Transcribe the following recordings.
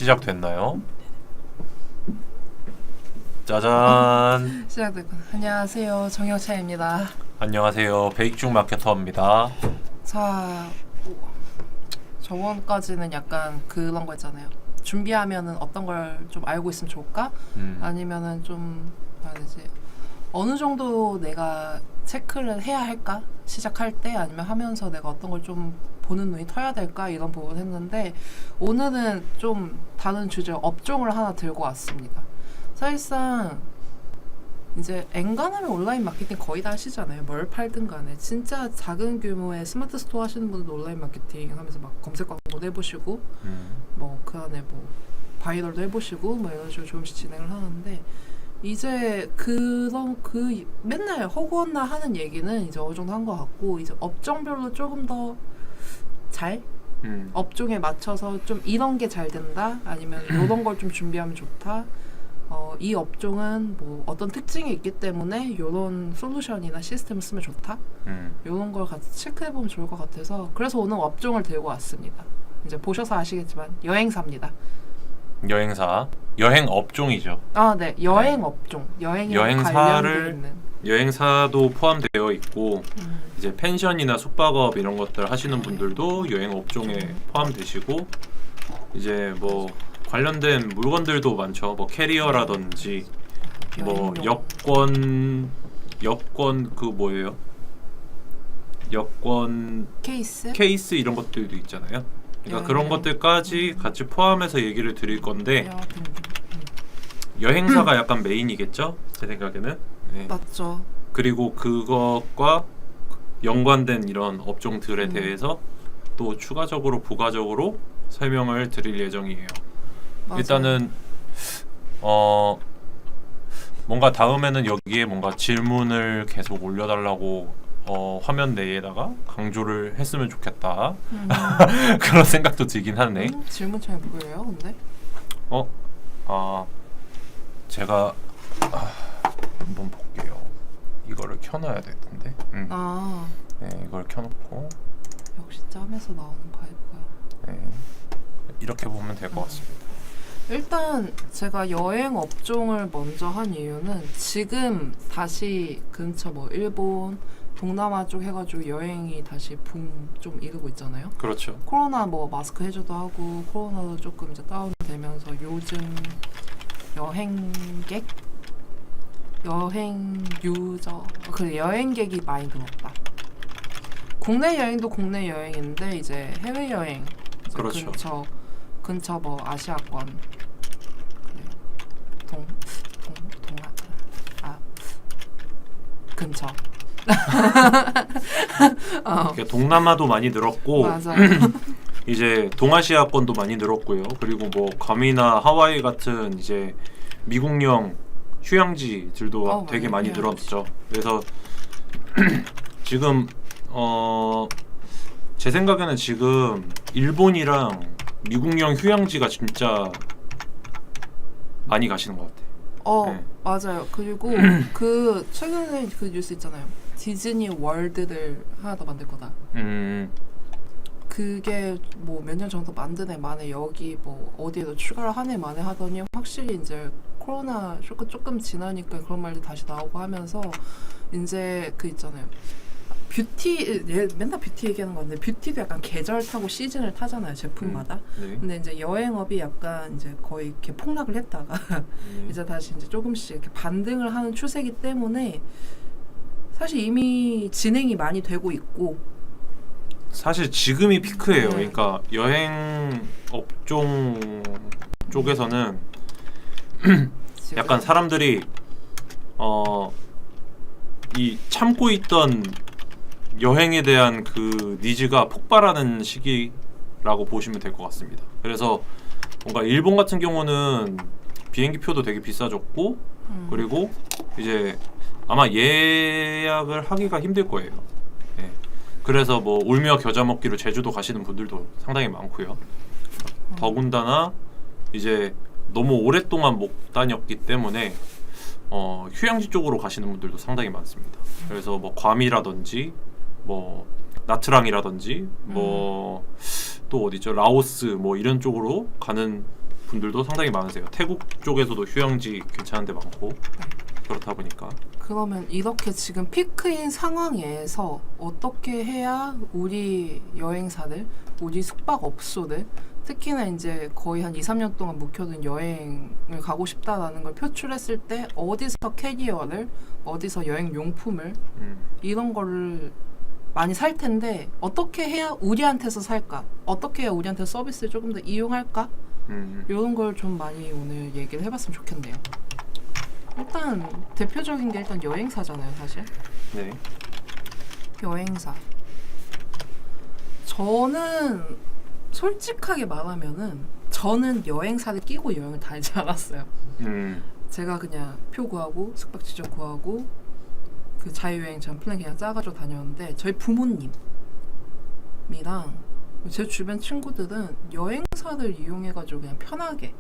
시작됐나요? 짜잔. 시작됐고 안녕하세요 정혁차입니다. 안녕하세요. 베이킹 마케터입니다. 자 저번까지는 약간 그런 거 있잖아요. 준비하면은 어떤 걸 좀 알고 있으면 좋을까? 아니면은 좀 뭐라 해야 되지? 어느 정도 내가 체크를 해야 할까? 시작할 때 아니면 하면서 내가 어떤 걸 좀 보는 눈이 터야 될까? 이런 부분 했는데 오늘은 좀 다른 주제 업종을 하나 들고 왔습니다. 사실상 이제 엔간하면 온라인 마케팅 거의 다 하시잖아요. 뭘 팔든 간에 진짜 작은 규모의 스마트 스토어 하시는 분들도 온라인 마케팅 하면서 막 검색 광고도 해보시고 뭐 그 안에 뭐 바이럴도 해보시고 뭐 이런 식으로 조금씩 진행을 하는데 이제 그런 그 맨날 허구한나 하는 얘기는 이제 어느 정도 한 것 같고 이제 업종별로 조금 더 잘 업종에 맞춰서 좀 이런 게 잘 된다 아니면 이런 걸 좀 준비하면 좋다. 이 업종은 뭐 어떤 특징이 있기 때문에 이런 솔루션이나 시스템을 쓰면 좋다. 이런 걸 같이 체크해보면 좋을 것 같아서 그래서 오늘 업종을 들고 왔습니다. 이제 보셔서 아시겠지만 여행사입니다. 여행사, 여행 업종이죠. 아, 네, 여행 업종, 여행이랑 관련돼 있는. 여행사도 포함되어 있고 이제 펜션이나 숙박업 이런 것들 하시는 분들도 여행 업종에 포함되시고 이제 뭐 관련된 물건들도 많죠. 뭐 캐리어라든지 뭐 여권 그 뭐예요? 여권 케이스 이런 것들도 있잖아요. 그러니까 그런 것들까지 같이 포함해서 얘기를 드릴 건데 여행사가 약간 메인이겠죠? 제 생각에는. 네. 맞죠. 그리고 그것과 연관된 이런 업종들에 대해서 또 추가적으로 부가적으로 설명을 드릴 예정이에요. 맞아요. 일단은 뭔가 다음에는 여기에 뭔가 질문을 계속 올려달라고 화면 내에다가 강조를 했으면 좋겠다. 그런 생각도 들긴 하네. 질문창이 뭐예요, 근데? 제가 한번 볼게요. 이거를 켜놔야 될 텐데. 네, 이걸 켜놓고. 역시 짬에서 나오는 파이프야. 네, 이렇게 보면 될 것 같습니다. 일단 제가 여행 업종을 먼저 한 이유는 지금 다시 근처 뭐 일본, 동남아 쪽 해가지고 여행이 다시 붐 좀 이루고 있잖아요. 그렇죠. 코로나 뭐 마스크 해줘도 하고 코로나도 조금 이제 다운되면서 요즘 여행객, 여행 유저, 그 여행객이 많이 늘었다. 국내 여행도 국내 여행인데 이제 해외 여행, 이제 그렇죠. 근처 뭐 아시아권, 근처. 그러니까 동남아도 많이 늘었고 맞아. 이제 동아시아권도 많이 늘었고요. 그리고 뭐 괌이나 하와이 같은 이제 미국령 휴양지들도 되게 많이 늘었죠. 그래서 지금 제 생각에는 지금 일본이랑 미국령 휴양지가 진짜 많이 가시는 것 같아요. 네. 맞아요. 그리고 그 최근에 그 뉴스 있잖아요. 디즈니 월드를 하나 더 만들 거다. 그게 뭐 몇 년 정도 만든 애 만에 여기 뭐 어디에도 추가를 한 애 만에 하더니 확실히 이제 코로나 쇼크 조금 지나니까 그런 말들 다시 나오고 하면서 이제 그 있잖아요. 뷰티 맨날 뷰티 얘기하는 건데 뷰티도 약간 계절 타고 시즌을 타잖아요, 제품마다. 네. 근데 이제 여행업이 약간 이제 거의 이렇게 폭락을 했다가 이제 다시 이제 조금씩 이렇게 반등을 하는 추세이기 때문에 사실 이미 진행이 많이 되고 있고 사실 지금이 피크예요. 그러니까 여행 업종 쪽에서는 약간 사람들이 이 참고 있던 여행에 대한 그 니즈가 폭발하는 시기라고 보시면 될 것 같습니다. 그래서 뭔가 일본 같은 경우는 비행기 표도 되게 비싸졌고 그리고 이제 아마 예약을 하기가 힘들 거예요. 네. 그래서 뭐 울며 겨자 먹기로 제주도 가시는 분들도 상당히 많고요. 더군다나 이제 너무 오랫동안 못 다녔기 때문에 휴양지 쪽으로 가시는 분들도 상당히 많습니다. 그래서 뭐 괌이라든지 뭐 나트랑이라든지 뭐 또 어디죠? 라오스 뭐 이런 쪽으로 가는 분들도 상당히 많으세요. 태국 쪽에서도 휴양지 괜찮은 데 많고 그렇다 보니까 그러면 이렇게 지금 피크인 상황에서 어떻게 해야 우리 여행사들, 우리 숙박업소들 특히나 이제 거의 한 2, 3년 동안 묵혀둔 여행을 가고 싶다라는 걸 표출했을 때 어디서 캐리어를, 어디서 여행 용품을 이런 거를 많이 살 텐데 어떻게 해야 우리한테서 살까? 어떻게 해야 우리한테 서비스를 조금 더 이용할까? 이런 걸 좀 많이 오늘 얘기를 해봤으면 좋겠네요. 일단 대표적인 게 일단 여행사잖아요, 사실. 네. 여행사. 저는 솔직하게 말하면은 저는 여행사를 끼고 여행을 다니지 않았어요. 제가 그냥 표 구하고 숙박 직접 구하고 그 자유여행 전 플랜 그냥 짜가지고 다녔는데 저희 부모님이랑 제 주변 친구들은 여행사를 이용해가지고 그냥 편하게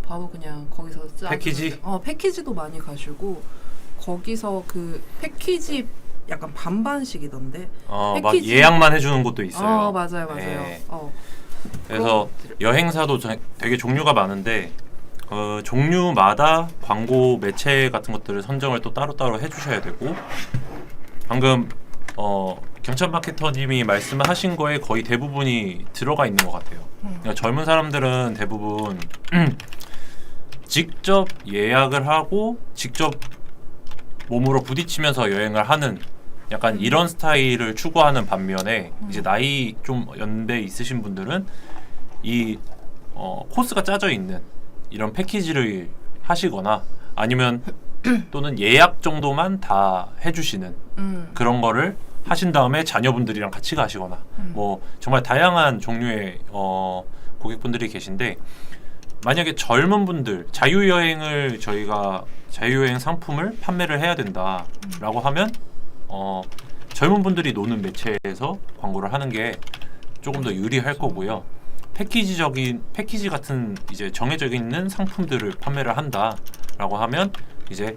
바로 그냥 거기서 패키지? 패키지도 많이 가시고 거기서 그 패키지 약간 반반씩이던데 막 패키지- 예약만 해주는 곳도 있어요. 맞아요. 네. 어. 그래서 여행사도 되게 종류가 많은데 종류마다 광고 매체 같은 것들을 선정을 또 따로따로 해주셔야 되고 방금 경찬 마케터님이 말씀하신 거에 거의 대부분이 들어가 있는 것 같아요. 그러니까 젊은 사람들은 대부분 직접 예약을 하고 직접 몸으로 부딪히면서 여행을 하는 약간 이런 스타일을 추구하는 반면에 이제 나이 좀 연대 있으신 분들은 이 코스가 짜져 있는 이런 패키지를 하시거나 아니면 또는 예약 정도만 다 해주시는 그런 거를 하신 다음에 자녀분들이랑 같이 가시거나 뭐 정말 다양한 종류의 고객분들이 계신데 만약에 젊은 분들 자유여행을 저희가 자유여행 상품을 판매를 해야 된다라고 하면 젊은 분들이 노는 매체에서 광고를 하는 게 조금 더 유리할 거고요. 패키지 같은 이제 정해져 있는 상품들을 판매를 한다라고 하면 이제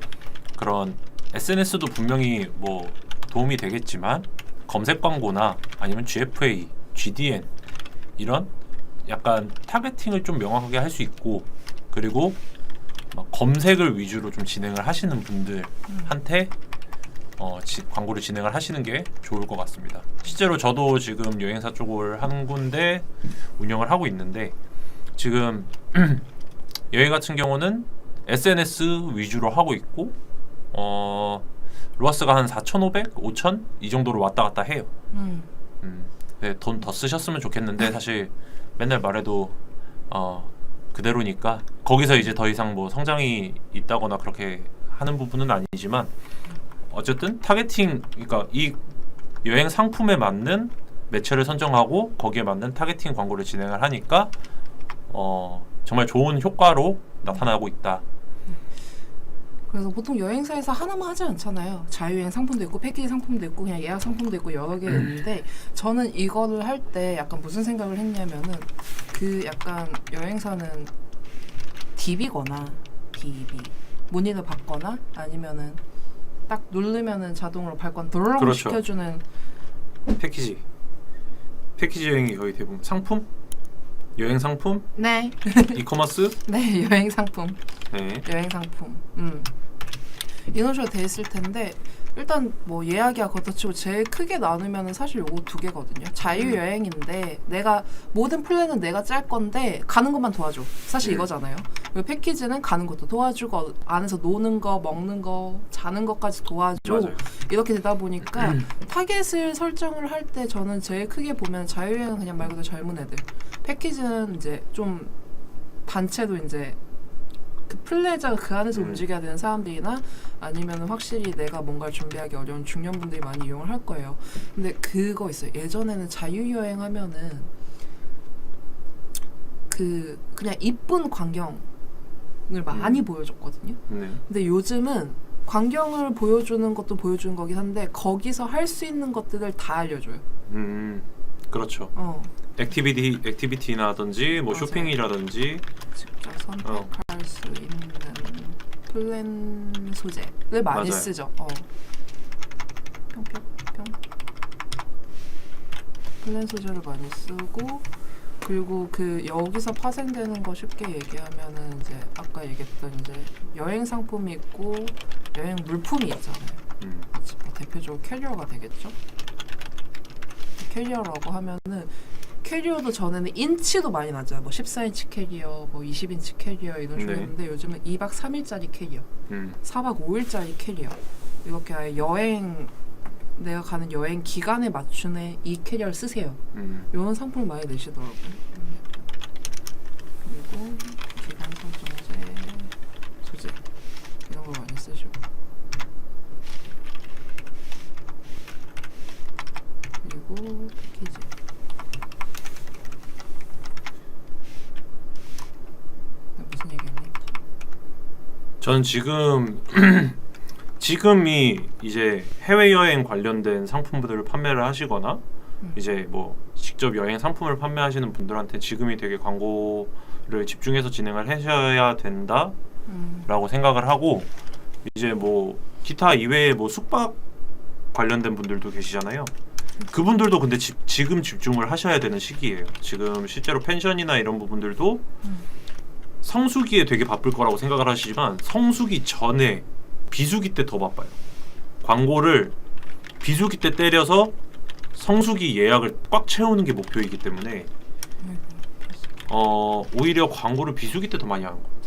그런 SNS도 분명히 뭐 도움이 되겠지만 검색 광고나 아니면 GFA, GDN 이런 약간 타겟팅을 좀 명확하게 할 수 있고 그리고 막 검색을 위주로 좀 진행을 하시는 분들한테 광고를 진행을 하시는 게 좋을 것 같습니다. 실제로 저도 지금 여행사 쪽을 한 군데 운영을 하고 있는데 지금 여행 같은 경우는 SNS 위주로 하고 있고 로아스가 한 4,500, 5,000 이 정도로 왔다 갔다 해요. 네, 돈 더 쓰셨으면 좋겠는데 사실 맨날 말해도 그대로니까 거기서 이제 더 이상 뭐 성장이 있다거나 그렇게 하는 부분은 아니지만 어쨌든 타겟팅 그러니까 이 여행 상품에 맞는 매체를 선정하고 거기에 맞는 타겟팅 광고를 진행을 하니까 정말 좋은 효과로 나타나고 있다. 그래서 보통 여행사에서 하나만 하지 않잖아요. 자유여행 상품도 있고 패키지 상품도 있고 그냥 예약 상품도 있고 여러 개 있는데 저는 이거를 할 때 약간 무슨 생각을 했냐면은 그 약간 여행사는 DB거나 DB 문의를 받거나 아니면은 딱 누르면은 자동으로 발권 도로롱 그렇죠. 시켜주는 패키지 여행이 거의 대부분 상품? 여행 상품? 네, 이커머스? 네 여행 상품. 네. 여행 상품. 이런 식으로 돼 있을 텐데 일단 뭐 예약이야 그것도 치고 제일 크게 나누면은 사실 요거 두 개거든요. 자유여행인데 내가 모든 플랜은 내가 짤 건데 가는 것만 도와줘. 사실 이거잖아요. 그리고 패키지는 가는 것도 도와주고 안에서 노는 거, 먹는 거, 자는 것까지 도와줘. 맞아요. 이렇게 되다 보니까 타겟을 설정을 할 때 저는 제일 크게 보면 자유여행은 그냥 말 그대로 젊은 애들. 패키지는 이제 좀 단체로 이제 그 플레이자가 그 안에서 움직여야 되는 사람들이나 아니면 확실히 내가 뭔가를 준비하기 어려운 중년분들이 많이 이용을 할 거예요. 근데 그거 있어요. 예전에는 자유여행 하면은 그냥 이쁜 광경을 많이 보여줬거든요. 네. 근데 요즘은 광경을 보여주는 것도 보여주는 거긴 한데 거기서 할 수 있는 것들을 다 알려줘요. 그렇죠. 액티비티나든지 뭐 맞아요. 쇼핑이라든지 직접 선택할 수 있는 플랜 소재를 많이 맞아요. 쓰죠. 평평평 플랜 소재를 많이 쓰고 그리고 그 여기서 파생되는 거 쉽게 얘기하면은 이제 아까 얘기했던 이제 여행 상품이 있고 여행 물품이 있잖아요. 뭐 대표적으로 캐리어가 되겠죠. 캐리어라고 하면은 캐리어도 전에는 인치도 많이 나잖아요. 뭐 14인치 캐리어, 뭐 20인치 캐리어 이런 식으로 했는데 요즘은 2박 3일짜리 캐리어, 4박 5일짜리 캐리어 이렇게 아예 내가 가는 여행 기간에 맞추는 이 캐리어를 쓰세요. 이런 상품을 많이 내시더라고요. 그리고 기간 설정제, 소재 이런 걸 많이 쓰시고. 그리고 패키지. 무슨 얘기했니? 저는 지금이 이제 해외여행 관련된 상품들을 판매를 하시거나 이제 뭐 직접 여행 상품을 판매하시는 분들한테 지금이 되게 광고를 집중해서 진행을 하셔야 된다라고 생각을 하고, 이제 뭐 기타 이외에 뭐 숙박 관련된 분들도 계시잖아요. 그분들도 근데 지금 집중을 하셔야 되는 시기예요. 지금 실제로 펜션이나 이런 부분들도 성수기에 되게 바쁠 거라고 생각을 하시지만 성수기 전에 비수기 때 더 바빠요. 광고를 비수기 때 때려서 성수기 예약을 꽉 채우는 게 목표이기 때문에 오히려 광고를 비수기 때 더 많이 하는 것 같아요.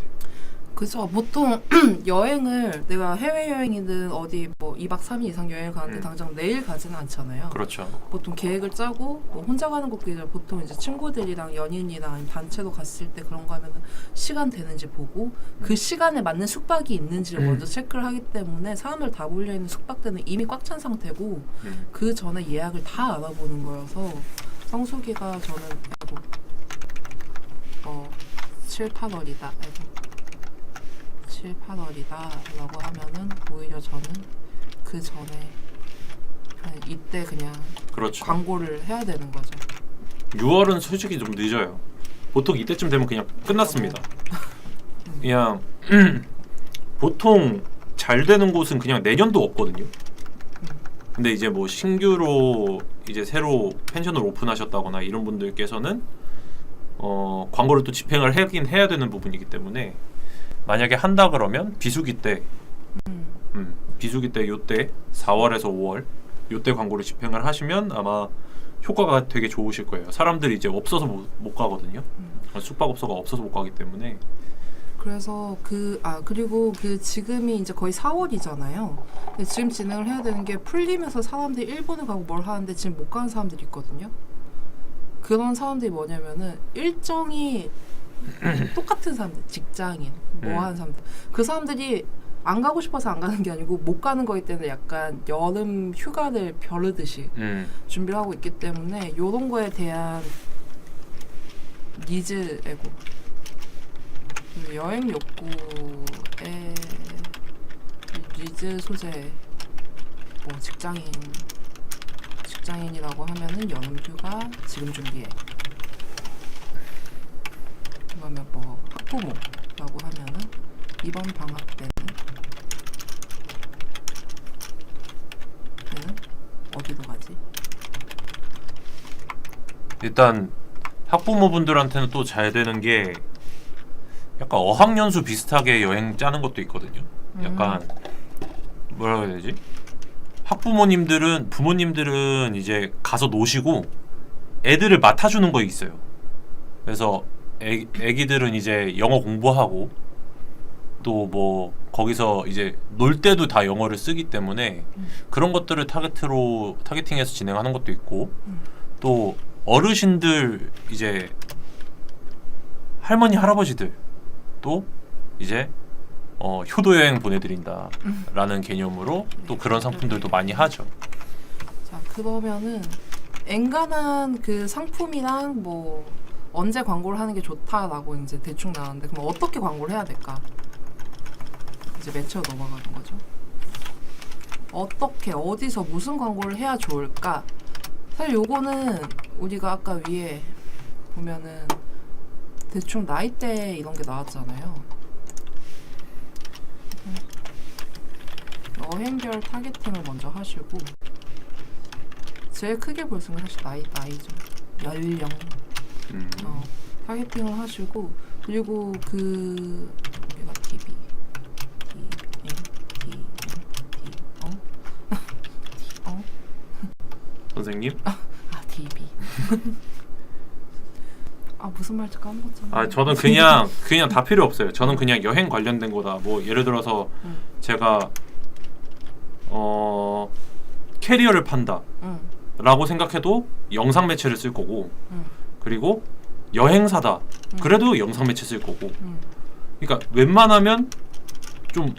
그죠. 보통 여행을 내가 해외여행이든 어디 뭐 2박 3일 이상 여행을 가는데 당장 내일 가지는 않잖아요. 그렇죠. 보통 계획을 짜고 뭐 혼자 가는 것도 이제 보통 이제 친구들이랑 연인이랑 아니면 단체로 갔을 때 그런 거 하면은 시간 되는지 보고 그 시간에 맞는 숙박이 있는지를 먼저 체크를 하기 때문에 사람들 다 몰려있는 숙박대는 이미 꽉 찬 상태고 그 전에 예약을 다 알아보는 거여서 성수기가 저는 7, 8월이다. 7, 8월이다 라고 하면은 오히려 저는 그 전에 이때 그냥 그렇죠. 광고를 해야 되는 거죠. 6월은 솔직히 좀 늦어요. 보통 이때쯤 되면 그냥 끝났습니다. 그냥 보통 잘 되는 곳은 그냥 내년도 없거든요. 근데 이제 뭐 신규로 이제 새로 펜션을 오픈하셨다거나 이런 분들께서는 광고를 또 집행을 하긴 해야 되는 부분이기 때문에 만약에 한다 그러면 비수기 때 비수기 때 요때 4월에서 5월 요때 광고를 집행을 하시면 아마 효과가 되게 좋으실 거예요. 사람들이 이제 없어서 못 가거든요. 숙박업소가 없어서 못 가기 때문에. 그래서 그리고 지금이 이제 거의 4월이잖아요. 근데 지금 진행을 해야 되는 게 풀리면서 사람들이 일본을 가고 뭘 하는데 지금 못 가는 사람들이 있거든요. 그런 사람들이 뭐냐면은 일정이 똑같은 사람들, 직장인, 뭐 하는 사람들. 그 사람들이 안 가고 싶어서 안 가는 게 아니고 못 가는 거기 때문에 약간 여름 휴가를 벼르듯이 준비를 하고 있기 때문에 이런 거에 대한 니즈애고 여행 욕구의 니즈 소재 뭐 직장인이라고 하면은 여름 휴가 지금 준비해. 그러면 뭐 학부모라고 하면은 이번 방학 때는 어디로 가지? 일단 학부모분들한테는 또 잘 되는 게 약간 어학연수 비슷하게 여행 짜는 것도 있거든요. 약간 뭐라고 해야 되지? 부모님들은 이제 가서 노시고 애들을 맡아주는 거 있어요. 그래서 애기들은 이제 영어 공부하고 또 뭐 거기서 이제 놀 때도 다 영어를 쓰기 때문에 그런 것들을 타겟팅해서 진행하는 것도 있고 또 어르신들 이제 할머니 할아버지들 또 이제 효도 여행 보내드린다라는 개념으로 또 그런 상품들도 많이 하죠. 자 그러면은 엔간한 그 상품이랑 뭐 언제 광고를 하는 게 좋다라고 이제 대충 나왔는데 그럼 어떻게 광고를 해야 될까? 이제 매체로 넘어가는 거죠. 어떻게 어디서 무슨 광고를 해야 좋을까? 사실 요거는 우리가 아까 위에 보면은 대충 나이대 이런 게 나왔잖아요. 여행별 타겟팅을 먼저 하시고 제일 크게 볼 수는 사실 나이죠. 연령 타겟팅을 하시고 그리고 그 우리가 TV 선생님? TV 무슨 말인지 까먹었잖아. 저는 그냥 다 필요 없어요. 저는 그냥 여행 관련된 거다. 뭐 예를 들어서 제가 캐리어를 판다 라고 생각해도 영상 매체를 쓸 거고 그리고 여행사다 그래도 영상 매체 쓸 거고 그러니까 웬만하면 좀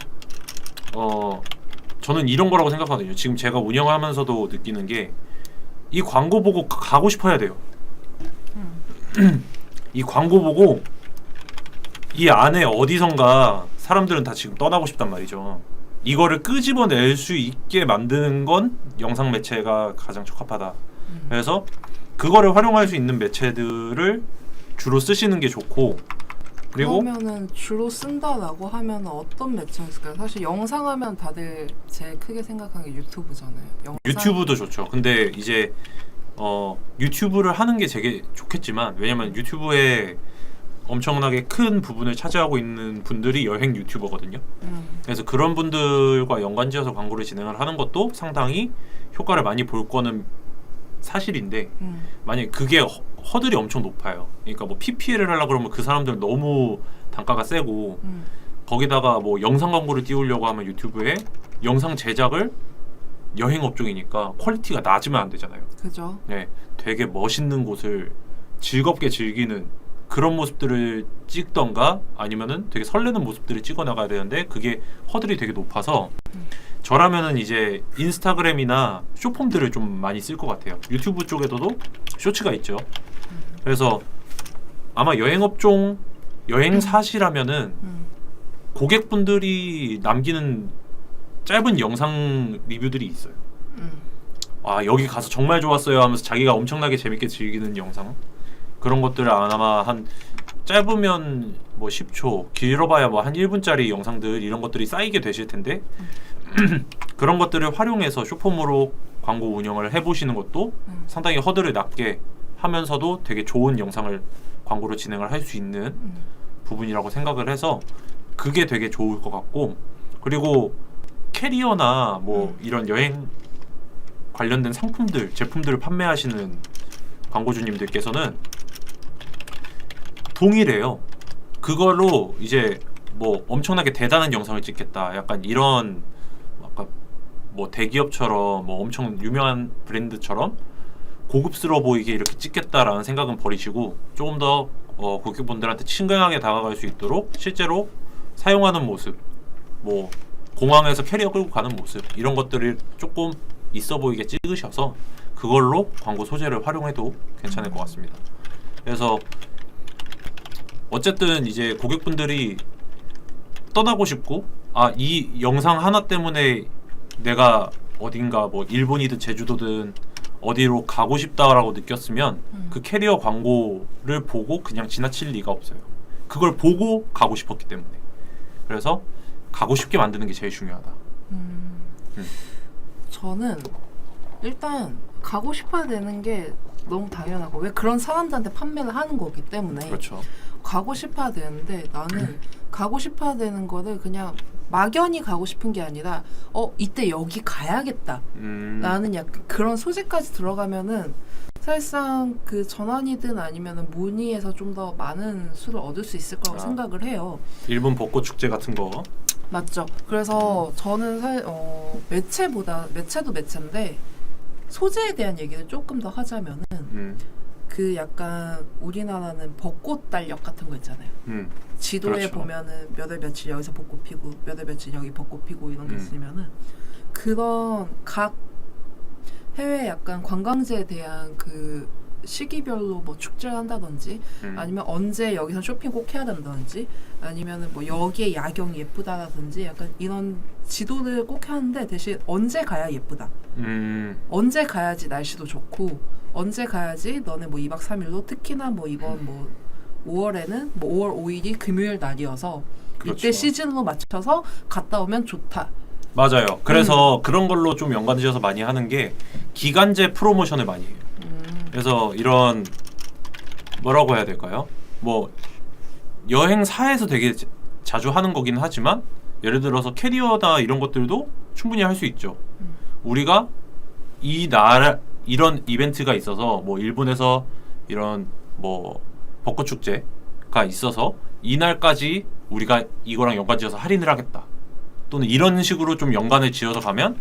저는 이런 거라고 생각하거든요. 지금 제가 운영하면서도 느끼는 게 이 광고 보고 가고 싶어야 돼요. 이 광고 보고 이 안에 어디선가 사람들은 다 지금 떠나고 싶단 말이죠. 이거를 끄집어낼 수 있게 만드는 건 영상 매체가 가장 적합하다. 그래서 그거를 활용할 수 있는 매체들을 주로 쓰시는 게 좋고 그리고 그러면은 주로 쓴다라고 하면 어떤 매체가 있을까요? 사실 영상 하면 다들 제일 크게 생각하는 게 유튜브잖아요. 유튜브도 좋죠. 근데 이제 유튜브를 하는 게 되게 좋겠지만 왜냐면 유튜브에 엄청나게 큰 부분을 차지하고 있는 분들이 여행 유튜버거든요. 그래서 그런 분들과 연관지어서 광고를 진행을 하는 것도 상당히 효과를 많이 볼 거는 사실인데 만약에 그게 허들이 엄청 높아요. 그러니까 뭐 PPL을 하려고 그러면 그 사람들은 너무 단가가 세고 거기다가 뭐 영상 광고를 띄우려고 하면 유튜브에 영상 제작을 여행 업종이니까 퀄리티가 낮으면 안 되잖아요. 그죠. 네, 되게 멋있는 곳을 즐겁게 즐기는 그런 모습들을 찍던가 아니면은 되게 설레는 모습들을 찍어 나가야 되는데 그게 허들이 되게 높아서 저라면은 이제 인스타그램이나 숏폼들을 좀 많이 쓸 것 같아요. 유튜브 쪽에도 쇼츠가 있죠. 그래서 아마 여행업종 여행사시라면은 고객분들이 남기는 짧은 영상 리뷰들이 있어요. 여기 가서 정말 좋았어요 하면서 자기가 엄청나게 재밌게 즐기는 영상 그런 것들을 아마 한 짧으면 뭐 10초 길어봐야 뭐 한 1분짜리 영상들 이런 것들이 쌓이게 되실 텐데 그런 것들을 활용해서 숏폼으로 광고 운영을 해보시는 것도 상당히 허들을 낮게 하면서도 되게 좋은 영상을 광고로 진행을 할 수 있는 부분이라고 생각을 해서 그게 되게 좋을 것 같고 그리고 캐리어나 뭐 이런 여행 관련된 상품들, 제품들을 판매하시는 광고주님들께서는 동일해요. 그걸로 이제 뭐 엄청나게 대단한 영상을 찍겠다. 약간 이런 아까 뭐 대기업처럼 뭐 엄청 유명한 브랜드처럼 고급스러워 보이게 이렇게 찍겠다라는 생각은 버리시고 조금 더 고객분들한테 친근하게 다가갈 수 있도록 실제로 사용하는 모습, 뭐 공항에서 캐리어 끌고 가는 모습 이런 것들을 조금 있어 보이게 찍으셔서 그걸로 광고 소재를 활용해도 괜찮을 것 같습니다. 그래서 어쨌든 이제 고객분들이 떠나고 싶고 이 영상 하나 때문에 내가 어딘가 뭐 일본이든 제주도든 어디로 가고 싶다라고 느꼈으면 그 캐리어 광고를 보고 그냥 지나칠 리가 없어요. 그걸 보고 가고 싶었기 때문에. 그래서 가고 싶게 만드는 게 제일 중요하다. 저는 일단 가고 싶어야 되는 게 너무 당연하고 왜 그런 사람들한테 판매를 하는 거기 때문에 그렇죠. 가고 싶어야 되는데 나는 가고 싶어야 되는 거를 그냥 막연히 가고 싶은 게 아니라 이때 여기 가야겠다 라는 약간 그런 소재까지 들어가면은 사실상 그 전환이든 아니면은 문의에서 좀 더 많은 수를 얻을 수 있을 거라고 생각을 해요. 일본 벚꽃 축제 같은 거 맞죠. 그래서 저는 매체도 매체인데 소재에 대한 얘기를 조금 더 하자면은 그 약간 우리나라는 벚꽃 달력 같은 거 있잖아요. 지도에 그렇죠. 보면은 몇 월 며칠 여기서 벚꽃 피고 몇 월 며칠 여기 벚꽃 피고 이런 게 있으면은 그런 각 해외 약간 관광지에 대한 그 시기별로 뭐 축제를 한다든지 아니면 언제 여기서 쇼핑 꼭 해야 된다든지 아니면은 뭐 여기에 야경이 예쁘다라든지 약간 이런 지도를 꼭 하는데 대신 언제 가야 예쁘다. 언제 가야지 날씨도 좋고 언제 가야지 너네 뭐 2박 3일로 특히나 뭐 이번 뭐 5월에는 뭐 5월 5일이 금요일 날이어서 그렇죠. 이때 시즌으로 맞춰서 갔다 오면 좋다. 맞아요. 그래서 그런 걸로 좀 연관지어서 많이 하는 게 기간제 프로모션을 많이 해요. 그래서 이런 뭐라고 해야 될까요? 뭐 여행사에서 되게 자주 하는 거긴 하지만 예를 들어서 캐리어나 이런 것들도 충분히 할 수 있죠. 우리가 이 나라 이런 이벤트가 있어서 뭐 일본에서 이런 뭐 벚꽃 축제가 있어서 이날까지 우리가 이거랑 연관지어서 할인을 하겠다. 또는 이런 식으로 좀 연관을 지어서 가면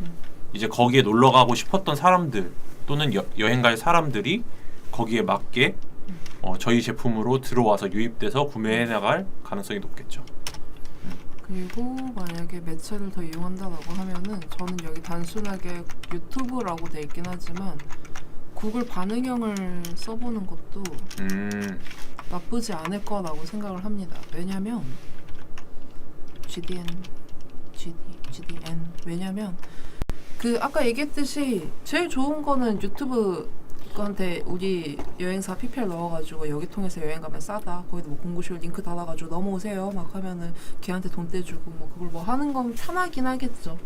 이제 거기에 놀러 가고 싶었던 사람들 또는 여행 갈 사람들이 거기에 맞게 저희 제품으로 들어와서 유입돼서 구매해 나갈 가능성이 높겠죠. 그리고 만약에 매체를 더 이용한다라고 하면은 저는 여기 단순하게 유튜브라고 돼 있긴 하지만 구글 반응형을 써보는 것도 나쁘지 않을 거라고 생각을 합니다. 왜냐면 GDN 왜냐면 그 아까 얘기했듯이 제일 좋은 거는 유튜브한테 우리 여행사 PPL 넣어가지고 여기 통해서 여행 가면 싸다. 거기도 뭐 공구쇼 링크 달아가지고 넘어오세요. 막 하면은 걔한테 돈 떼주고 뭐 그걸 뭐 하는 건 편하긴 하겠죠.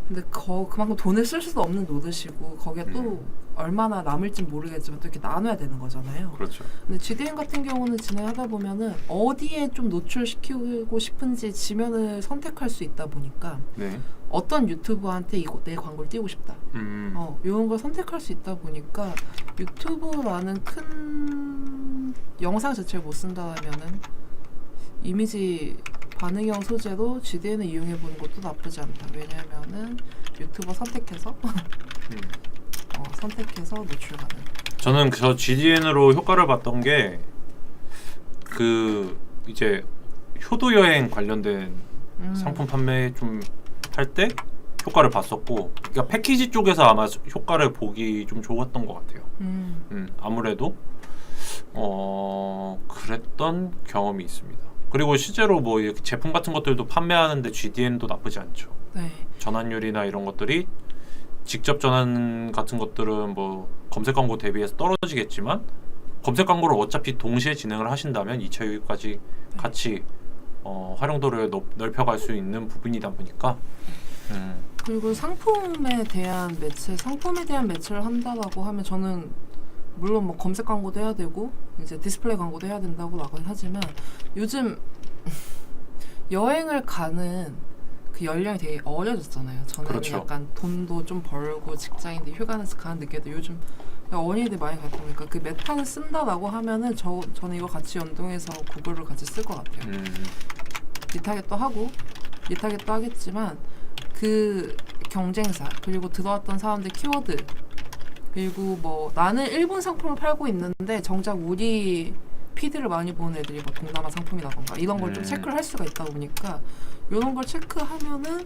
근데 그만큼 돈을 쓸 수도 없는 노릇이고 거기에 또 얼마나 남을진 모르겠지만 또 이렇게 나눠야 되는 거잖아요. 그렇죠. 근데 GDN 같은 경우는 진행하다 보면은 어디에 좀 노출시키고 싶은지 지면을 선택할 수 있다 보니까 네. 어떤 유튜버한테 이거 내 광고를 띄우고 싶다. 이런 걸 선택할 수 있다 보니까 유튜브라는 큰 영상 자체를 못 쓴다면은 이미지 반응형 소재로 GDN을 이용해 보는 것도 나쁘지 않다. 왜냐면은 유튜버 선택해서 선택해서 노출 가능. 저는 저 GDN으로 효과를 봤던 게 그 이제 효도 여행 관련된 상품 판매 좀 할 때 효과를 봤었고, 그러니까 패키지 쪽에서 아마 효과를 보기 좀 좋았던 것 같아요. 아무래도 그랬던 경험이 있습니다. 그리고 실제로 뭐 이렇게 제품 같은 것들도 판매하는데 GDN도 나쁘지 않죠. 네. 전환율이나 이런 것들이 직접 전환 같은 것들은 뭐 검색 광고 대비해서 떨어지겠지만 검색 광고를 어차피 동시에 진행을 하신다면 2차 유입까지 같이 활용도를 넓혀갈 수 있는 부분이다 보니까 그리고 상품에 대한 매체를 한다라고 하면 저는 물론 뭐 검색 광고도 해야 되고 이제 디스플레이 광고도 해야 된다고 하긴 하지만 요즘 여행을 가는 그 연령이 되게 어려졌잖아요. 전에는 그렇죠. 약간 돈도 좀 벌고 직장인들이 휴가 내서 가는 느낌도 요즘 어린이들 많이 가다 보니까 그 메타를 쓴다라고 하면은 저는 이거 같이 연동해서 구글을 같이 쓸 것 같아요. 리타겟도 하겠지만 그 경쟁사 그리고 들어왔던 사람들 키워드 그리고 뭐 나는 일본 상품을 팔고 있는데 정작 우리 피드를 많이 보는 애들이 뭐 동남아 상품이라던가 이런 걸 좀 체크를 할 수가 있다 보니까 이런 걸 체크하면은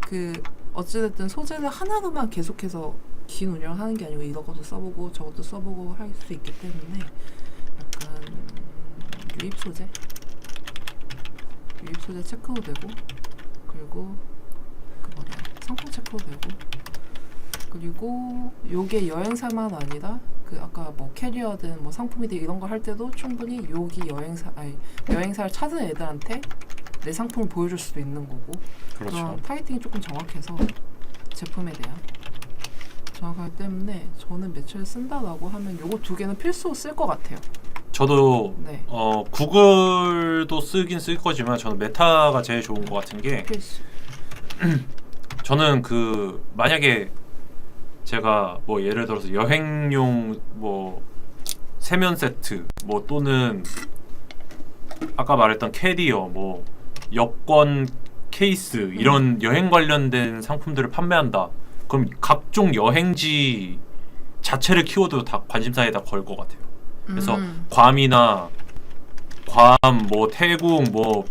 그 어찌됐든 소재를 하나로만 계속해서 긴 운영을 하는 게 아니고 이것도 써보고 저것도 써보고 할 수 있기 때문에 약간 유입 소재 체크도 되고 그리고 그 상품 체크도 되고 그리고 요게 여행사만 아니라 그 아까 뭐 캐리어든 뭐 상품이든 이런 거 할 때도 충분히 여기 여행사를 찾은 애들한테 내 상품을 보여줄 수도 있는 거고 그렇죠. 타겟팅이 조금 정확해서 제품에 대한 정확하기 때문에 저는 매체를 쓴다라고 하면 요거 두 개는 필수로 쓸 것 같아요. 저도 네. 구글도 쓰긴 쓸 거지만 저는 메타가 제일 좋은 것 같은 게 필수. 저는 그 만약에 제가 뭐 예를 들어서 여행용 뭐 세면 세트 뭐 또는 아까 말했던 캐리어 뭐 여권 케이스 이런 여행 관련된 상품들을 판매한다. 그럼 각종 여행지 자체를 키워드 다 관심사에다 걸 것 같아요. 그래서 괌이나 뭐 태국 뭐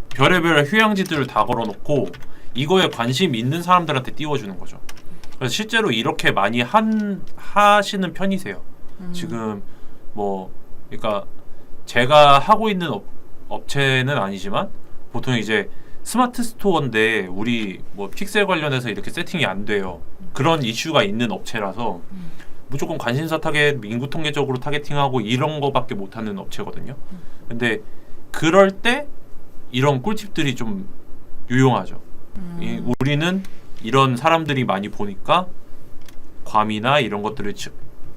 별의별 휴양지들을 다 걸어놓고 이거에 관심 있는 사람들한테 띄워주는 거죠. 그래서 실제로 이렇게 많이 하시는 편이세요. 지금 뭐 그러니까 제가 하고 있는 업체는 아니지만 보통 이제 스마트 스토어인데 우리 뭐 픽셀 관련해서 이렇게 세팅이 안 돼요. 그런 이슈가 있는 업체라서 무조건 관심사 타겟, 인구 통계적으로 타겟팅하고 이런 거밖에 못하는 업체거든요. 근데 그럴 때 이런 꿀팁들이 좀 유용하죠. 우리는 이런 사람들이 많이 보니까 괌이나 이런 것들을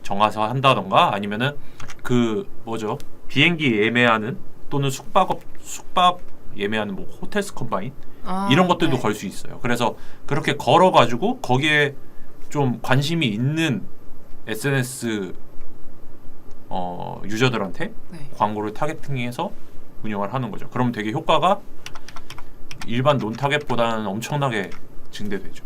정해서 한다던가 아니면은 그 뭐죠? 비행기 예매하는 또는 숙박 예매하는 뭐 호텔스 컴바인 이런 것들도 네. 걸 수 있어요. 그래서 그렇게 걸어가지고 거기에 좀 관심이 있는 SNS 유저들한테 네. 광고를 타겟팅해서 운영을 하는 거죠. 그럼 되게 효과가 일반 논 타겟보다는 엄청나게 증대되죠.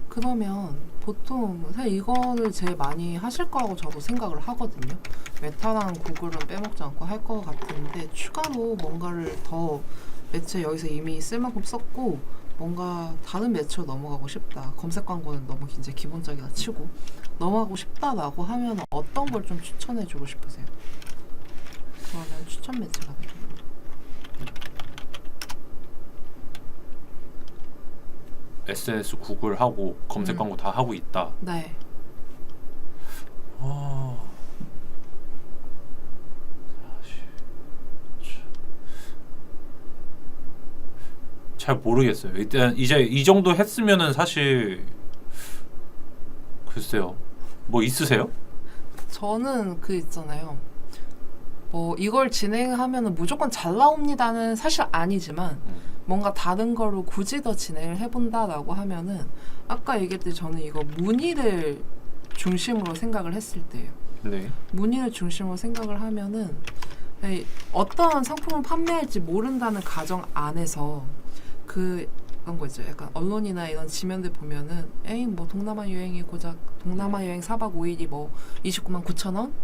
그러면 보통 사실 이거를 제일 많이 하실 거라고 저도 생각을 하거든요. 메타랑 구글은 빼먹지 않고 할 것 같은데 추가로 뭔가를 더 매체 여기서 이미 쓸 만큼 썼고 뭔가 다른 매체로 넘어가고 싶다. 검색 광고는 너무 이제 기본적이다 치고 넘어가고 싶다라고 하면 어떤 걸 좀 추천해주고 싶으세요? 그러면 추천 매체가 되죠. SNS 구글 하고 검색 광고 다 하고 있다. 네. 잘 모르겠어요. 일단 이제 이 정도 했으면은 사실 글쎄요. 뭐 있으세요? 저는 그 있잖아요. 뭐 이걸 진행하면은 무조건 잘 나옵니다는 사실 아니지만 뭔가 다른 거로 굳이 더 진행을 해본다라고 하면은 아까 얘기했듯이 저는 이거 문의를 중심으로 생각을 했을 때예요. 네. 문의를 중심으로 생각을 하면은 어떤 상품을 판매할지 모른다는 가정 안에서 그런 거 있죠. 약간 언론이나 이런 지면들 보면은 에이 뭐 동남아 여행이 고작 동남아 여행 4박 5일이 뭐 29만 9천 원?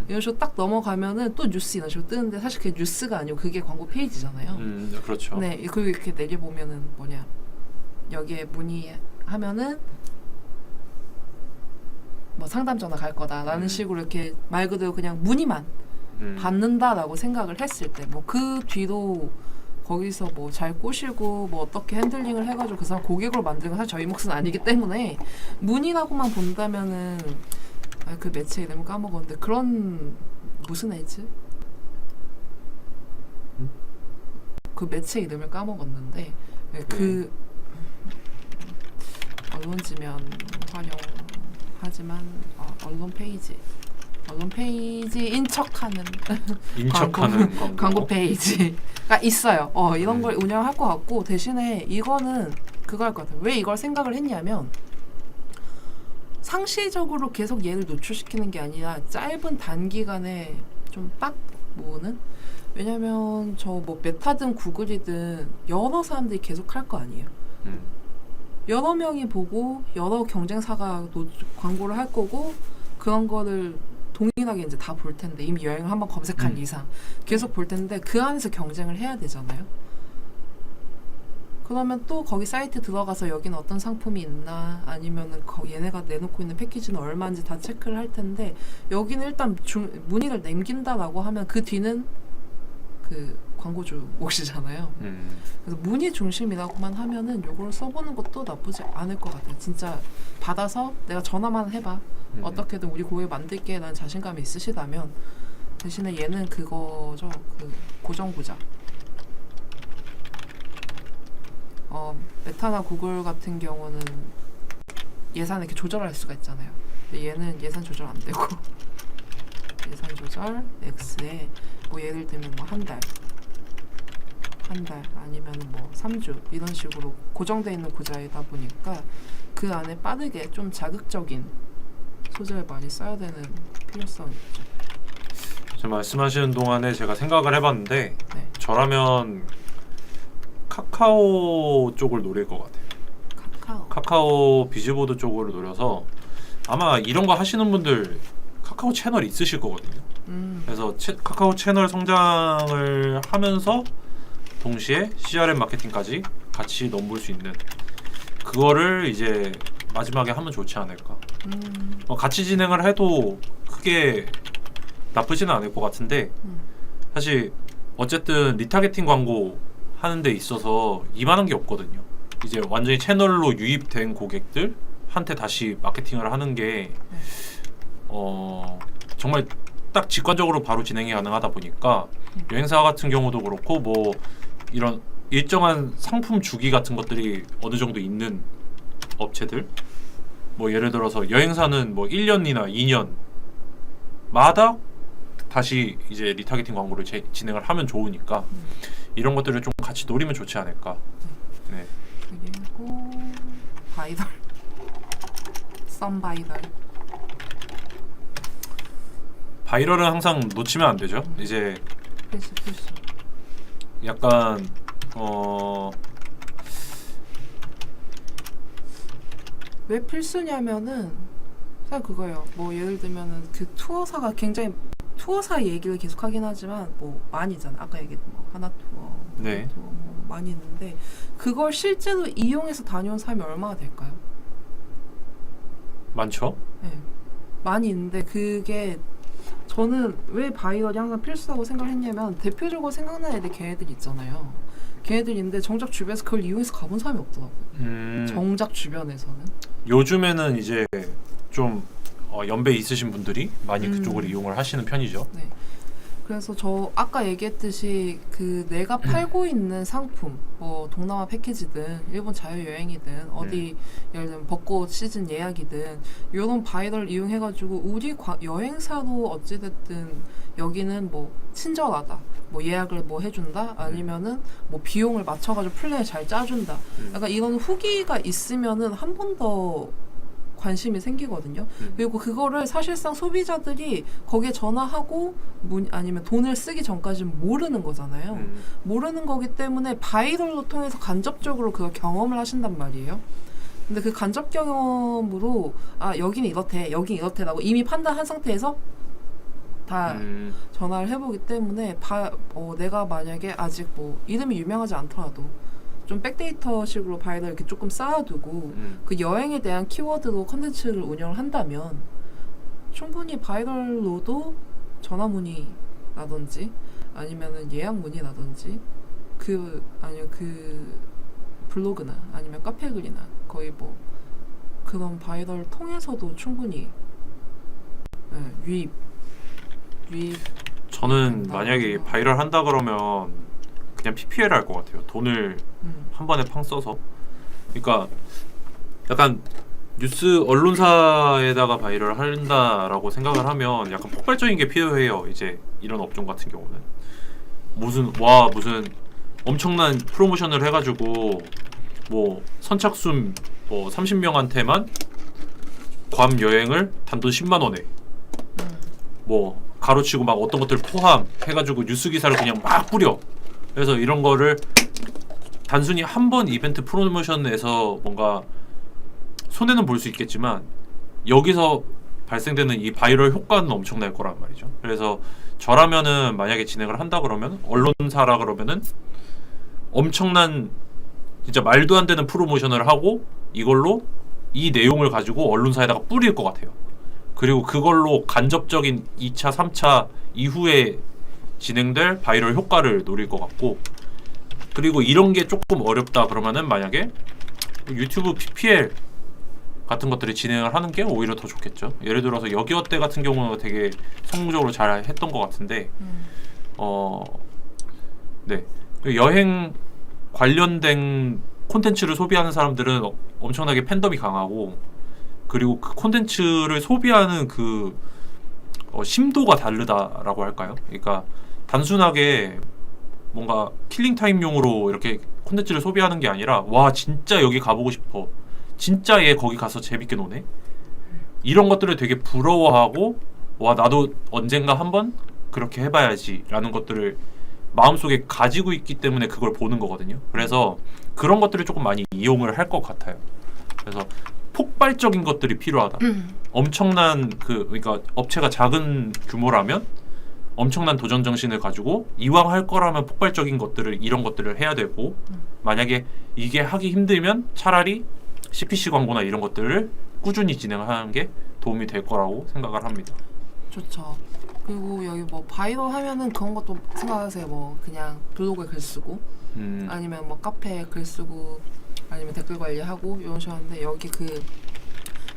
이런 식으로 딱 넘어가면은 또 뉴스 이런 식으로 뜨는데 사실 그게 뉴스가 아니고 그게 광고 페이지잖아요. 그렇죠. 네, 그리고 이렇게 내려보면은 뭐냐 여기에 문의하면은 뭐 상담 전화 갈 거다라는 식으로 이렇게 말 그대로 그냥 문의만 받는다라고 생각을 했을 때 뭐 그 뒤로 거기서 뭐 잘 꼬시고 뭐 어떻게 핸들링을 해가지고 그 사람 고객으로 만드는 건 사실 저희 몫은 아니기 때문에 문의라고만 본다면은 그 매체 이름을 까먹었는데 그런 무슨 애지? 그 매체 이름을 까먹었는데 그 언론지면 활용하지만 언론 페이지인 척하는 광고 페이지가 있어요. 이런 걸 운영할 것 같고 대신에 이거는 그거 할 것 같아요. 왜 이걸 생각을 했냐면 상시적으로 계속 얘를 노출시키는 게 아니라 짧은 단기간에 좀 빡 모으는? 왜냐면 저 뭐 메타든 구글이든 여러 사람들이 계속 할 거 아니에요. 여러 명이 보고 여러 경쟁사가 광고를 할 거고 그런 거를 동일하게 이제 다 볼 텐데 이미 여행을 한번 검색한 이상 계속 볼 텐데 그 안에서 경쟁을 해야 되잖아요. 그러면 또 거기 사이트 들어가서 여기는 어떤 상품이 있나 아니면은 얘네가 내놓고 있는 패키지는 얼마인지 다 체크를 할 텐데 여기는 일단 문의를 남긴다라고 하면 그 뒤는 그 광고주 몫이잖아요. 그래서 문의 중심이라고만 하면은 요걸 써보는 것도 나쁘지 않을 것 같아요. 진짜 받아서 내가 전화만 해봐. 어떻게든 우리 고객 만들게 라는 자신감이 있으시다면 대신에 얘는 그거죠. 그 고정구자. 메타나 구글 같은 경우는 예산을 이렇게 조절할 수가 있잖아요. 근데 얘는 예산 조절 안 되고 예산 조절 X에 뭐 예를 들면 뭐 한 달 아니면 뭐 3주 이런 식으로 고정되어 있는 구자이다 보니까 그 안에 빠르게 좀 자극적인 소재를 많이 써야 되는 필요성이 있죠. 지금 말씀하시는 동안에 제가 생각을 해봤는데 네. 저라면 카카오 쪽을 노릴 것 같아요. 카카오 비즈보드 쪽으로 노려서 아마 이런 거 하시는 분들 카카오 채널 있으실 거거든요. 그래서 카카오 채널 성장을 하면서 동시에 CRM 마케팅까지 같이 넘볼 수 있는 그거를 이제 마지막에 하면 좋지 않을까. 같이 진행을 해도 크게 나쁘지는 않을 것 같은데 사실 어쨌든 리타게팅 광고 하는 데 있어서 이만한 게 없거든요. 이제 완전히 채널로 유입된 고객들한테 다시 마케팅을 하는 게 정말 딱 직관적으로 바로 진행이 가능하다 보니까 여행사 같은 경우도 그렇고 뭐 이런 일정한 상품 주기 같은 것들이 어느 정도 있는 업체들 뭐 예를 들어서 여행사는 뭐 1년이나 2년마다 다시 이제 리타겟팅 광고를 진행을 하면 좋으니까 이런 것들을 좀 같이 노리면 좋지 않을까. 네. 그리고 바이덜, 썬바이덜. 바이럴은 항상 놓치면 안 되죠. 이제 필수. 약간 왜 필수냐면은 사실 그거예요. 뭐 예를 들면은 그 투어사가 굉장히 투어사 얘기를 계속 하긴 하지만 뭐 많이 있잖아. 아까 얘기했던 뭐 하나 투어, 네. 투어 뭐 많이 있는데 그걸 실제로 이용해서 다녀온 사람이 얼마나 될까요? 많죠. 네. 많이 있는데 그게 저는 왜 바이럴이 항상 필수라고 생각을 했냐면 대표적으로 생각나는 애들 걔네들 있잖아요. 걔네들인데 정작 주변에서 그걸 이용해서 가본 사람이 없더라고요. 정작 주변에서는. 요즘에는 이제 좀 연배 있으신 분들이 많이 그쪽을 이용을 하시는 편이죠. 네. 그래서 저 아까 얘기했듯이 그 내가 팔고 있는 상품, 뭐 동남아 패키지든 일본 자유여행이든 어디 예를 들면 벚꽃 시즌 예약이든 이런 바이럴 이용해가지고 우리 여행사도 어찌됐든 여기는 뭐 친절하다, 뭐 예약을 뭐 해준다, 아니면은 뭐 비용을 맞춰가지고 플랜을 잘 짜준다. 약간 이런 후기가 있으면은 한 번 더 관심이 생기거든요. 그리고 그거를 사실상 소비자들이 거기에 전화하고 아니면 돈을 쓰기 전까지는 모르는 거잖아요. 모르는 거기 때문에 바이럴로 통해서 간접적으로 그걸 경험을 하신단 말이에요. 근데 그 간접 경험으로 아 여기는 이렇대, 여기는 이렇대라고 이미 판단한 상태에서 다 전화를 해보기 때문에 내가 만약에 아직 뭐 이름이 유명하지 않더라도 좀 백데이터식으로 바이럴 이렇게 조금 쌓아두고 그 여행에 대한 키워드로 컨텐츠를 운영을 한다면 충분히 바이럴로도 전화 문의라든지 아니면은 예약 문의라든지 아니면 그 블로그나 아니면 카페 글이나 거의 뭐 그런 바이럴 통해서도 충분히 유입 저는 만약에 바이럴 한다 그러면 그냥 PPL 할 것 같아요. 돈을 한 번에 팡 써서. 그러니까 약간 뉴스 언론사에다가 바이럴 한다라고 생각을 하면 약간 폭발적인 게 필요해요. 이제 이런 업종 같은 경우는 무슨 엄청난 프로모션을 해가지고 뭐 선착순 뭐 30명한테만 괌 여행을 단돈 10만 원에 뭐 가로치고 막 어떤 것들 포함해가지고 뉴스 기사를 그냥 막 뿌려. 그래서 이런 거를 단순히 한 번 이벤트 프로모션에서 뭔가 손해는 볼 수 있겠지만 여기서 발생되는 이 바이럴 효과는 엄청날 거란 말이죠. 그래서 저라면은 만약에 진행을 한다 그러면 언론사라 그러면은 엄청난 진짜 말도 안 되는 프로모션을 하고 이걸로 이 내용을 가지고 언론사에다가 뿌릴 것 같아요. 그리고 그걸로 간접적인 2차, 3차 이후에 진행될 바이럴 효과를 노릴 것 같고, 그리고 이런 게 조금 어렵다 그러면은 만약에 유튜브 PPL 같은 것들이 진행을 하는 게 오히려 더 좋겠죠. 예를 들어서 여기어때 같은 경우는 되게 성공적으로 잘 했던 것 같은데 네, 여행 관련된 콘텐츠를 소비하는 사람들은 엄청나게 팬덤이 강하고, 그리고 그 콘텐츠를 소비하는 그 심도가 다르다라고 할까요? 그러니까 단순하게 뭔가 킬링타임용으로 이렇게 콘텐츠를 소비하는 게 아니라 와 진짜 여기 가보고 싶어, 진짜 얘 거기 가서 재밌게 노네, 이런 것들을 되게 부러워하고 와 나도 언젠가 한번 그렇게 해봐야지 라는 것들을 마음속에 가지고 있기 때문에 그걸 보는 거거든요. 그래서 그런 것들을 조금 많이 이용을 할 것 같아요. 그래서 폭발적인 것들이 필요하다. 엄청난 그러니까 업체가 작은 규모라면 엄청난 도전 정신을 가지고 이왕 할 거라면 폭발적인 것들을 이런 것들을 해야 되고, 만약에 이게 하기 힘들면 차라리 CPC 광고나 이런 것들을 꾸준히 진행하는 게 도움이 될 거라고 생각을 합니다. 좋죠. 그리고 여기 뭐 바이럴 하면은 그런 것도 생각하세요. 뭐 그냥 블로그에 글 쓰고 아니면 뭐 카페에 글 쓰고 아니면 댓글 관리하고 이런 식으로 하는데, 여기 그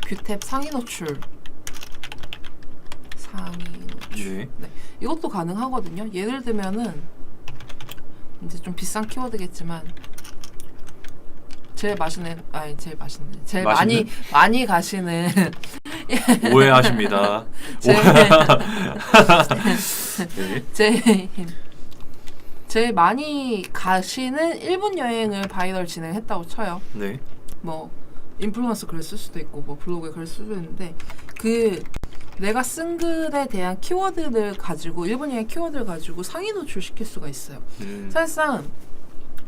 뷰탭 상위 노출 네. 네. 이것도 가능하거든요. 예를 들면은 이제 좀 비싼 키워드겠지만 제일 많이 가시는 오해하십니다. 네. 제일 많이 가시는 일본 여행을 바이럴 진행했다고 쳐요. 네. 뭐 인플루언서 글 쓸 수도 있고 뭐 블로그에 글 쓸 수도 있는데 그 내가 쓴 글에 대한 키워드를 가지고 일본 여행 키워드를 가지고 상위 노출시킬 수가 있어요. 사실상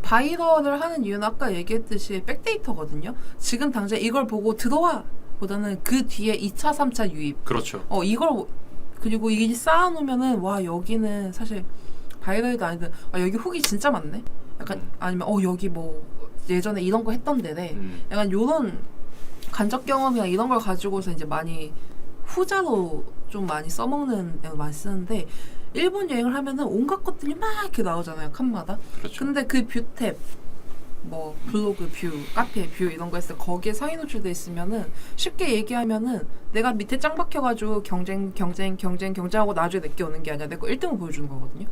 바이럴을 하는 이유는 아까 얘기했듯이 백데이터거든요. 지금 당장 이걸 보고 들어와 보다는 그 뒤에 2차, 3차 유입. 그렇죠. 이걸 그리고 이 쌓아놓으면은 와 여기는 사실 바이럴도 아니든 여기 후기 진짜 많네. 약간 아니면 여기 뭐 예전에 이런 거 했던 데네. 약간 요런 간접 경험이나 이런 걸 가지고서 이제 많이 후자로 좀 많이 써먹는 많이 쓰는데 일본 여행을 하면은 온갖 것들이 막 이렇게 나오잖아요 칸마다. 그렇죠. 근데 그 뷰 탭 뭐 블로그 뷰, 카페 뷰 이런 거 있을 때 거기에 상위 노출돼 있으면은 쉽게 얘기하면은 내가 밑에 짱 박혀가지고 경쟁하고 나중에 내게 오는 게 아니라 내 거 1등을 보여주는 거거든요.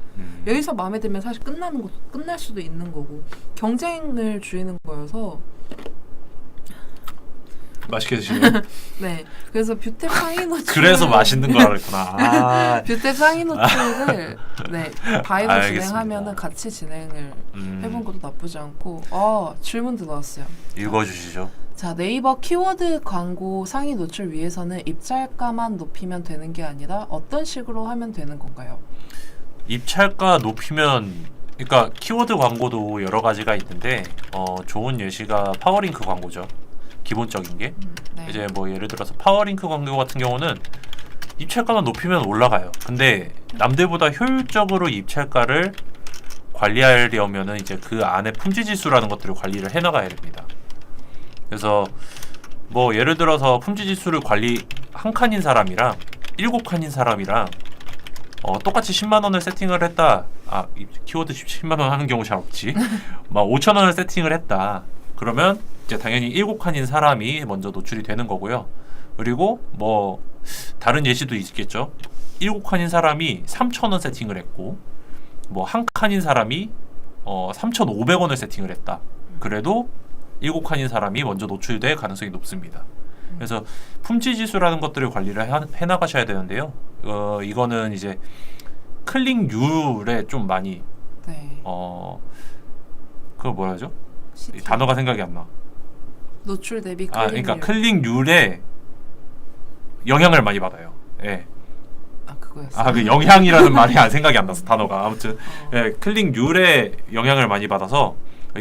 여기서 마음에 들면 사실 끝날 수도 있는 거고 경쟁을 줄이는 거여서 맛있게 드시네요. 네, 그래서 뷰탭 상위 노출 그래서 맛있는 거라 그랬구나. 뷰탭 상위 노출을 네 바이럴 알겠습니다. 진행하면은 같이 진행을 해본 것도 나쁘지 않고 질문 들어왔어요. 읽어주시죠. 자, 네이버 키워드 광고 상위 노출 위해서는 입찰가만 높이면 되는 게 아니라 어떤 식으로 하면 되는 건가요? 입찰가 높이면 그러니까 키워드 광고도 여러 가지가 있는데 좋은 예시가 파워링크 광고죠. 기본적인 게 네. 이제 뭐 예를 들어서 파워링크 광고 같은 경우는 입찰가만 높이면 올라가요. 근데 남들보다 효율적으로 입찰가를 관리하려면은 이제 그 안에 품질 지수라는 것들을 관리를 해나가야 됩니다. 그래서 뭐 예를 들어서 품질 지수를 관리 한 칸인 사람이랑 7칸인 사람이랑 똑같이 10만 원을 세팅을 했다. 키워드 10만 원 하는 경우 잘 없지. 막 5천 원을 세팅을 했다. 그러면 이제 당연히 7칸인 사람이 먼저 노출이 되는 거고요. 그리고 뭐 다른 예시도 있겠죠. 7칸인 사람이 3,000원 세팅을 했고 뭐 한 칸인 사람이 3,500원을 세팅을 했다. 그래도 7칸인 사람이 먼저 노출될 가능성이 높습니다. 그래서 품질 지수라는 것들을 관리를 해나가셔야 되는데요. 이거는 이제 클릭률에 좀 많이 네. 그거 뭐라 하죠? CT. 단어가 생각이 안 나. 노출 대비 클릭률. 그러니까 클릭률에 영향을 많이 받아요. 예. 그거였어요. 그 영향이라는 말이 생각이 안 나서 단어가 아무튼 클릭률에 영향을 많이 받아서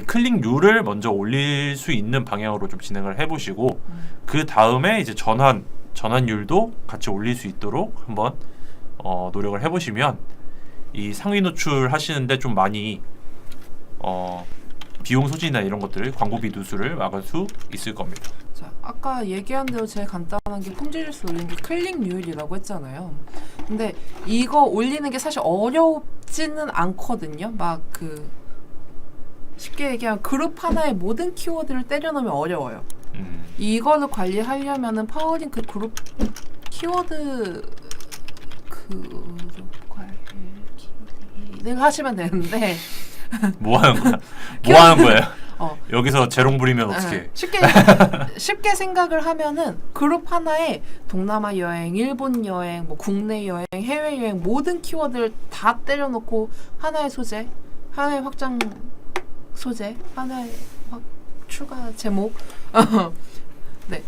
클릭률을 먼저 올릴 수 있는 방향으로 좀 진행을 해보시고 그 다음에 이제 전환율도 같이 올릴 수 있도록 한번 노력을 해보시면 이 상위 노출 하시는데 좀 많이 비용 소진이나 이런 것들을 광고비 누수를 막을 수 있을 겁니다. 자, 아까 얘기한 대로 제일 간단한 게 품질 지수 올리는 게 클릭률이라고 했잖아요. 근데 이거 올리는 게 사실 어렵지는 않거든요. 막 쉽게 얘기하면 그룹 하나에 모든 키워드를 때려 넣으면 어려워요. 이거를 관리하려면은 파워링크 그룹 키워드 관리를 하시면 되는데 뭐 하는 거야? 뭐 하는 거야? 여기서 재롱 부리면 네. 어떻게? 쉽게 생각을 하면은 그룹 하나에 동남아 여행, 일본 여행, 뭐 국내 여행, 해외 여행 모든 키워드를 다 때려놓고 하나의 소재, 하나의 확장 소재, 하나의 추가 제목. 네.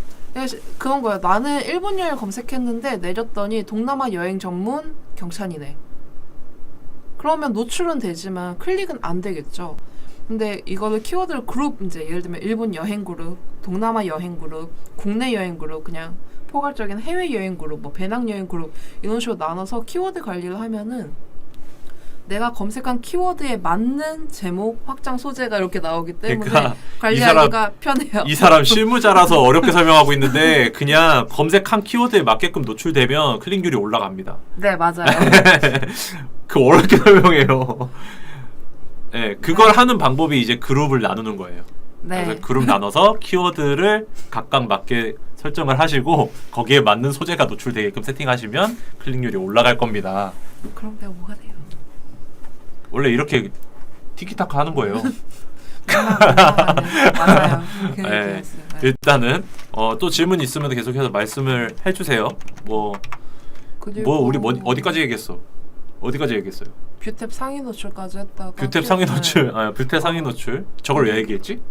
그런 거야. 나는 일본 여행 검색했는데 내렸더니 동남아 여행 전문 경찬이네. 그러면 노출은 되지만 클릭은 안 되겠죠. 근데 이거를 키워드를 그룹 이제 예를 들면 일본 여행 그룹, 동남아 여행 그룹, 국내 여행 그룹, 그냥 포괄적인 해외 여행 그룹, 뭐 배낭 여행 그룹 이런 식으로 나눠서 키워드 관리를 하면은 내가 검색한 키워드에 맞는 제목, 확장 소재가 이렇게 나오기 때문에 그러니까 관리하기가 편해요. 이 사람 실무자라서 어렵게 설명하고 있는데 그냥 검색한 키워드에 맞게끔 노출되면 클릭률이 올라갑니다. 네, 맞아요. 그 어렵게 설명해요. 네, 그걸 하는 방법이 이제 그룹을 나누는 거예요. 네. 그래서 그룹 나눠서 키워드를 각각 맞게 설정을 하시고 거기에 맞는 소재가 노출되게끔 세팅하시면 클릭률이 올라갈 겁니다. 그럼 내가 뭐가 돼요? 원래 이렇게 티키타카 하는 거예요. 맞아요. 네, 일단은 또 질문 있으면 계속해서 말씀을 해주세요. 뭐 우리 어디까지 얘기했어? 어디까지 얘기했어요? 뷰탭 상위 노출까지 했다가 뷰탭 상위 노출, 뷰탭 상위 노출. 저걸 왜 얘기했지?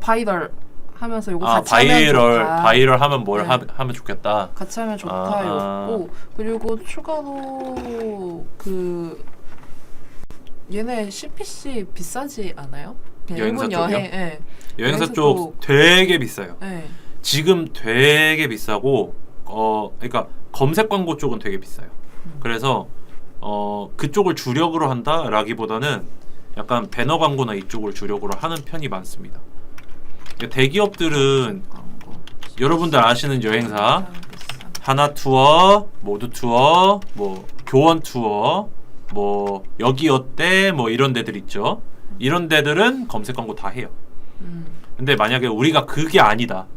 바이럴 하면서 요거 아, 같이 하면 좋다. 바이럴 하면 뭘 네. 하면 좋겠다. 같이 하면 좋다였고 그리고 추가로 그 얘네 CPC 비싸지 않아요? 여행사 일본 쪽이요? 여행, 예. 여행사 쪽 되게 비싸요. 예. 지금 되게 비싸고 그러니까 검색 광고 쪽은 되게 비싸요. 그래서 그쪽을 주력으로 한다라기보다는 약간 배너 광고나 이쪽을 주력으로 하는 편이 많습니다. 그러니까 대기업들은 여러분들 아시는 여행사 하나 투어, 모두 투어, 뭐 교원 투어, 뭐 여기 어때 뭐 이런 데들 있죠. 이런 데들은 검색 광고 다 해요. 근데 만약에 우리가 그게 아니다.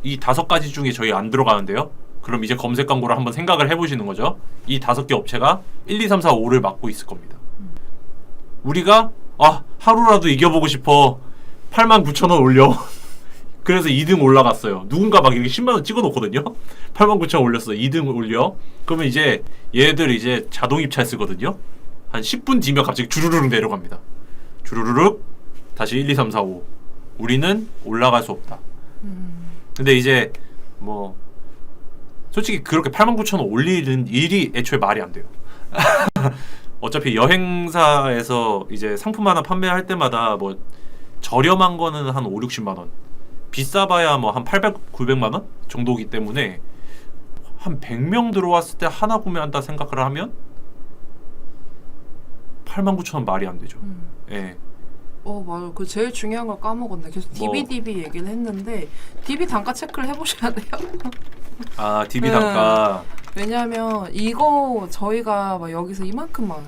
이 5가지 중에 저희 안 들어가는데요. 그럼 이제 검색 광고를 한번 생각을 해보시는 거죠. 이 5개 업체가 1, 2, 3, 4, 5를 맡고 있을 겁니다. 우리가 하루라도 이겨보고 싶어. 89,000원 올려. 그래서 2등 올라갔어요. 누군가 막 이렇게 10만원 찍어놓거든요. 89,000원 올렸어. 2등 올려. 그러면 이제 얘들 이제 자동 입찰 쓰거든요. 한 10분 뒤면 갑자기 주르륵 내려갑니다. 주르륵 다시 1, 2, 3, 4, 5. 우리는 올라갈 수 없다. 근데 이제 뭐 솔직히 그렇게 89,000원 올리는 일이 애초에 말이 안 돼요. 어차피 여행사에서 이제 상품 하나 판매할 때마다 뭐 저렴한 거는 한 5, 60만 원, 비싸봐야 뭐 한 800, 900만 원 정도이기 때문에 한 100명 들어왔을 때 하나 구매한다 생각을 하면 89,000원 말이 안 되죠. 예. 맞아. 그 제일 중요한 걸 까먹었네. 계속 DB 얘기를 했는데 DB 단가 체크를 해보셔야 돼요. DB 단가. 왜냐하면 이거 저희가 막 여기서 이만큼만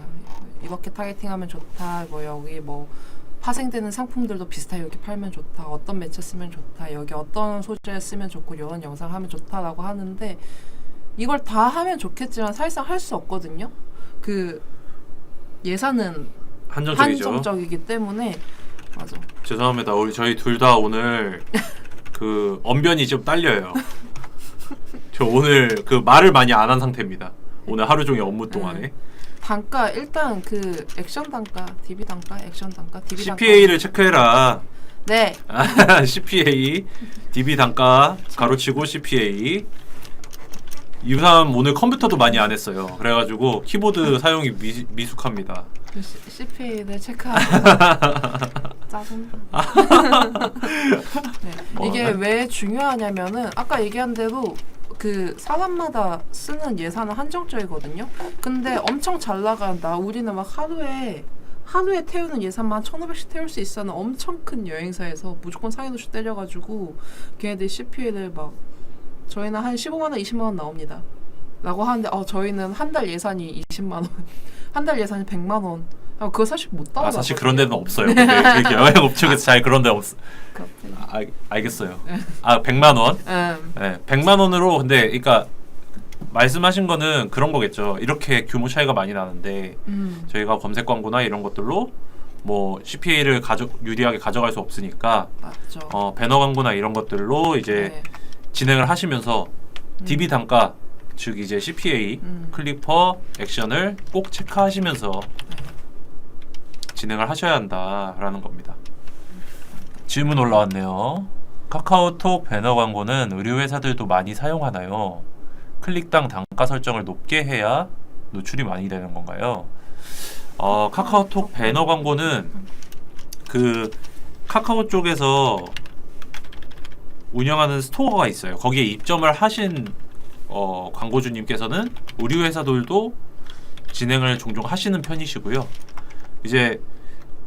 이렇게 타겟팅하면 좋다. 뭐 여기 뭐 파생되는 상품들도 비슷하게 이렇게 팔면 좋다. 어떤 매체 쓰면 좋다. 여기 어떤 소재 쓰면 좋고 이런 영상 하면 좋다라고 하는데 이걸 다 하면 좋겠지만 사실상 할 수 없거든요. 그 예산은 한정적이기 때문에 맞아. 죄송합니다. 저희 둘 다 오늘 그 언변이 좀 딸려요. 저 오늘 그 말을 많이 안 한 상태입니다. 오늘 하루 종일 업무 동안에. 단가 일단 그 액션 단가, DB 단가, 액션 단가, DB CPA를 체크해라. 네. CPA, DB 단가 가로치고 CPA. 이 사람 오늘 컴퓨터도 많이 안 했어요. 그래가지고 키보드 사용이 미숙합니다. CPA를 체크하고 짜증나. 네. 이게 왜 중요하냐면은 아까 얘기한 대로 그 사람마다 쓰는 예산은 한정적이거든요. 근데 엄청 잘 나간다. 우리는 막 하루에 태우는 예산만 1,500씩 태울 수 있어는 엄청 큰 여행사에서 무조건 상위 노출 때려가지고 걔네들 CPA를 막 저희는 한 15만 원, 20만 원 나옵니다. 라고 하는데 저희는 한 달 예산이 20만 원, 한 달 예산이 100만 원. 그거 사실 못 따라. 사실 그런 데는 없어요. 근데 이렇게 여행 업체에서 잘 그런 데 없어. 알겠어요. 100만 원. 네, 100만 원으로 근데 그러니까 말씀하신 거는 그런 거겠죠. 이렇게 규모 차이가 많이 나는데 저희가 검색 광고나 이런 것들로 뭐 CPA를 유리하게 가져갈 수 없으니까 맞죠. 배너 광고나 이런 것들로 이제 진행을 하시면서 DB 단가 즉 이제 CPA 클리퍼 액션을 꼭 체크하시면서 진행을 하셔야 한다라는 겁니다. 질문 올라왔네요. 카카오톡 배너 광고는 의류 회사들도 많이 사용하나요? 클릭당 단가 설정을 높게 해야 노출이 많이 되는 건가요? 카카오톡 배너 광고는 그 카카오 쪽에서 운영하는 스토어가 있어요. 거기에 입점을 하신 광고주님께서는 의류 회사들도 진행을 종종 하시는 편이시고요. 이제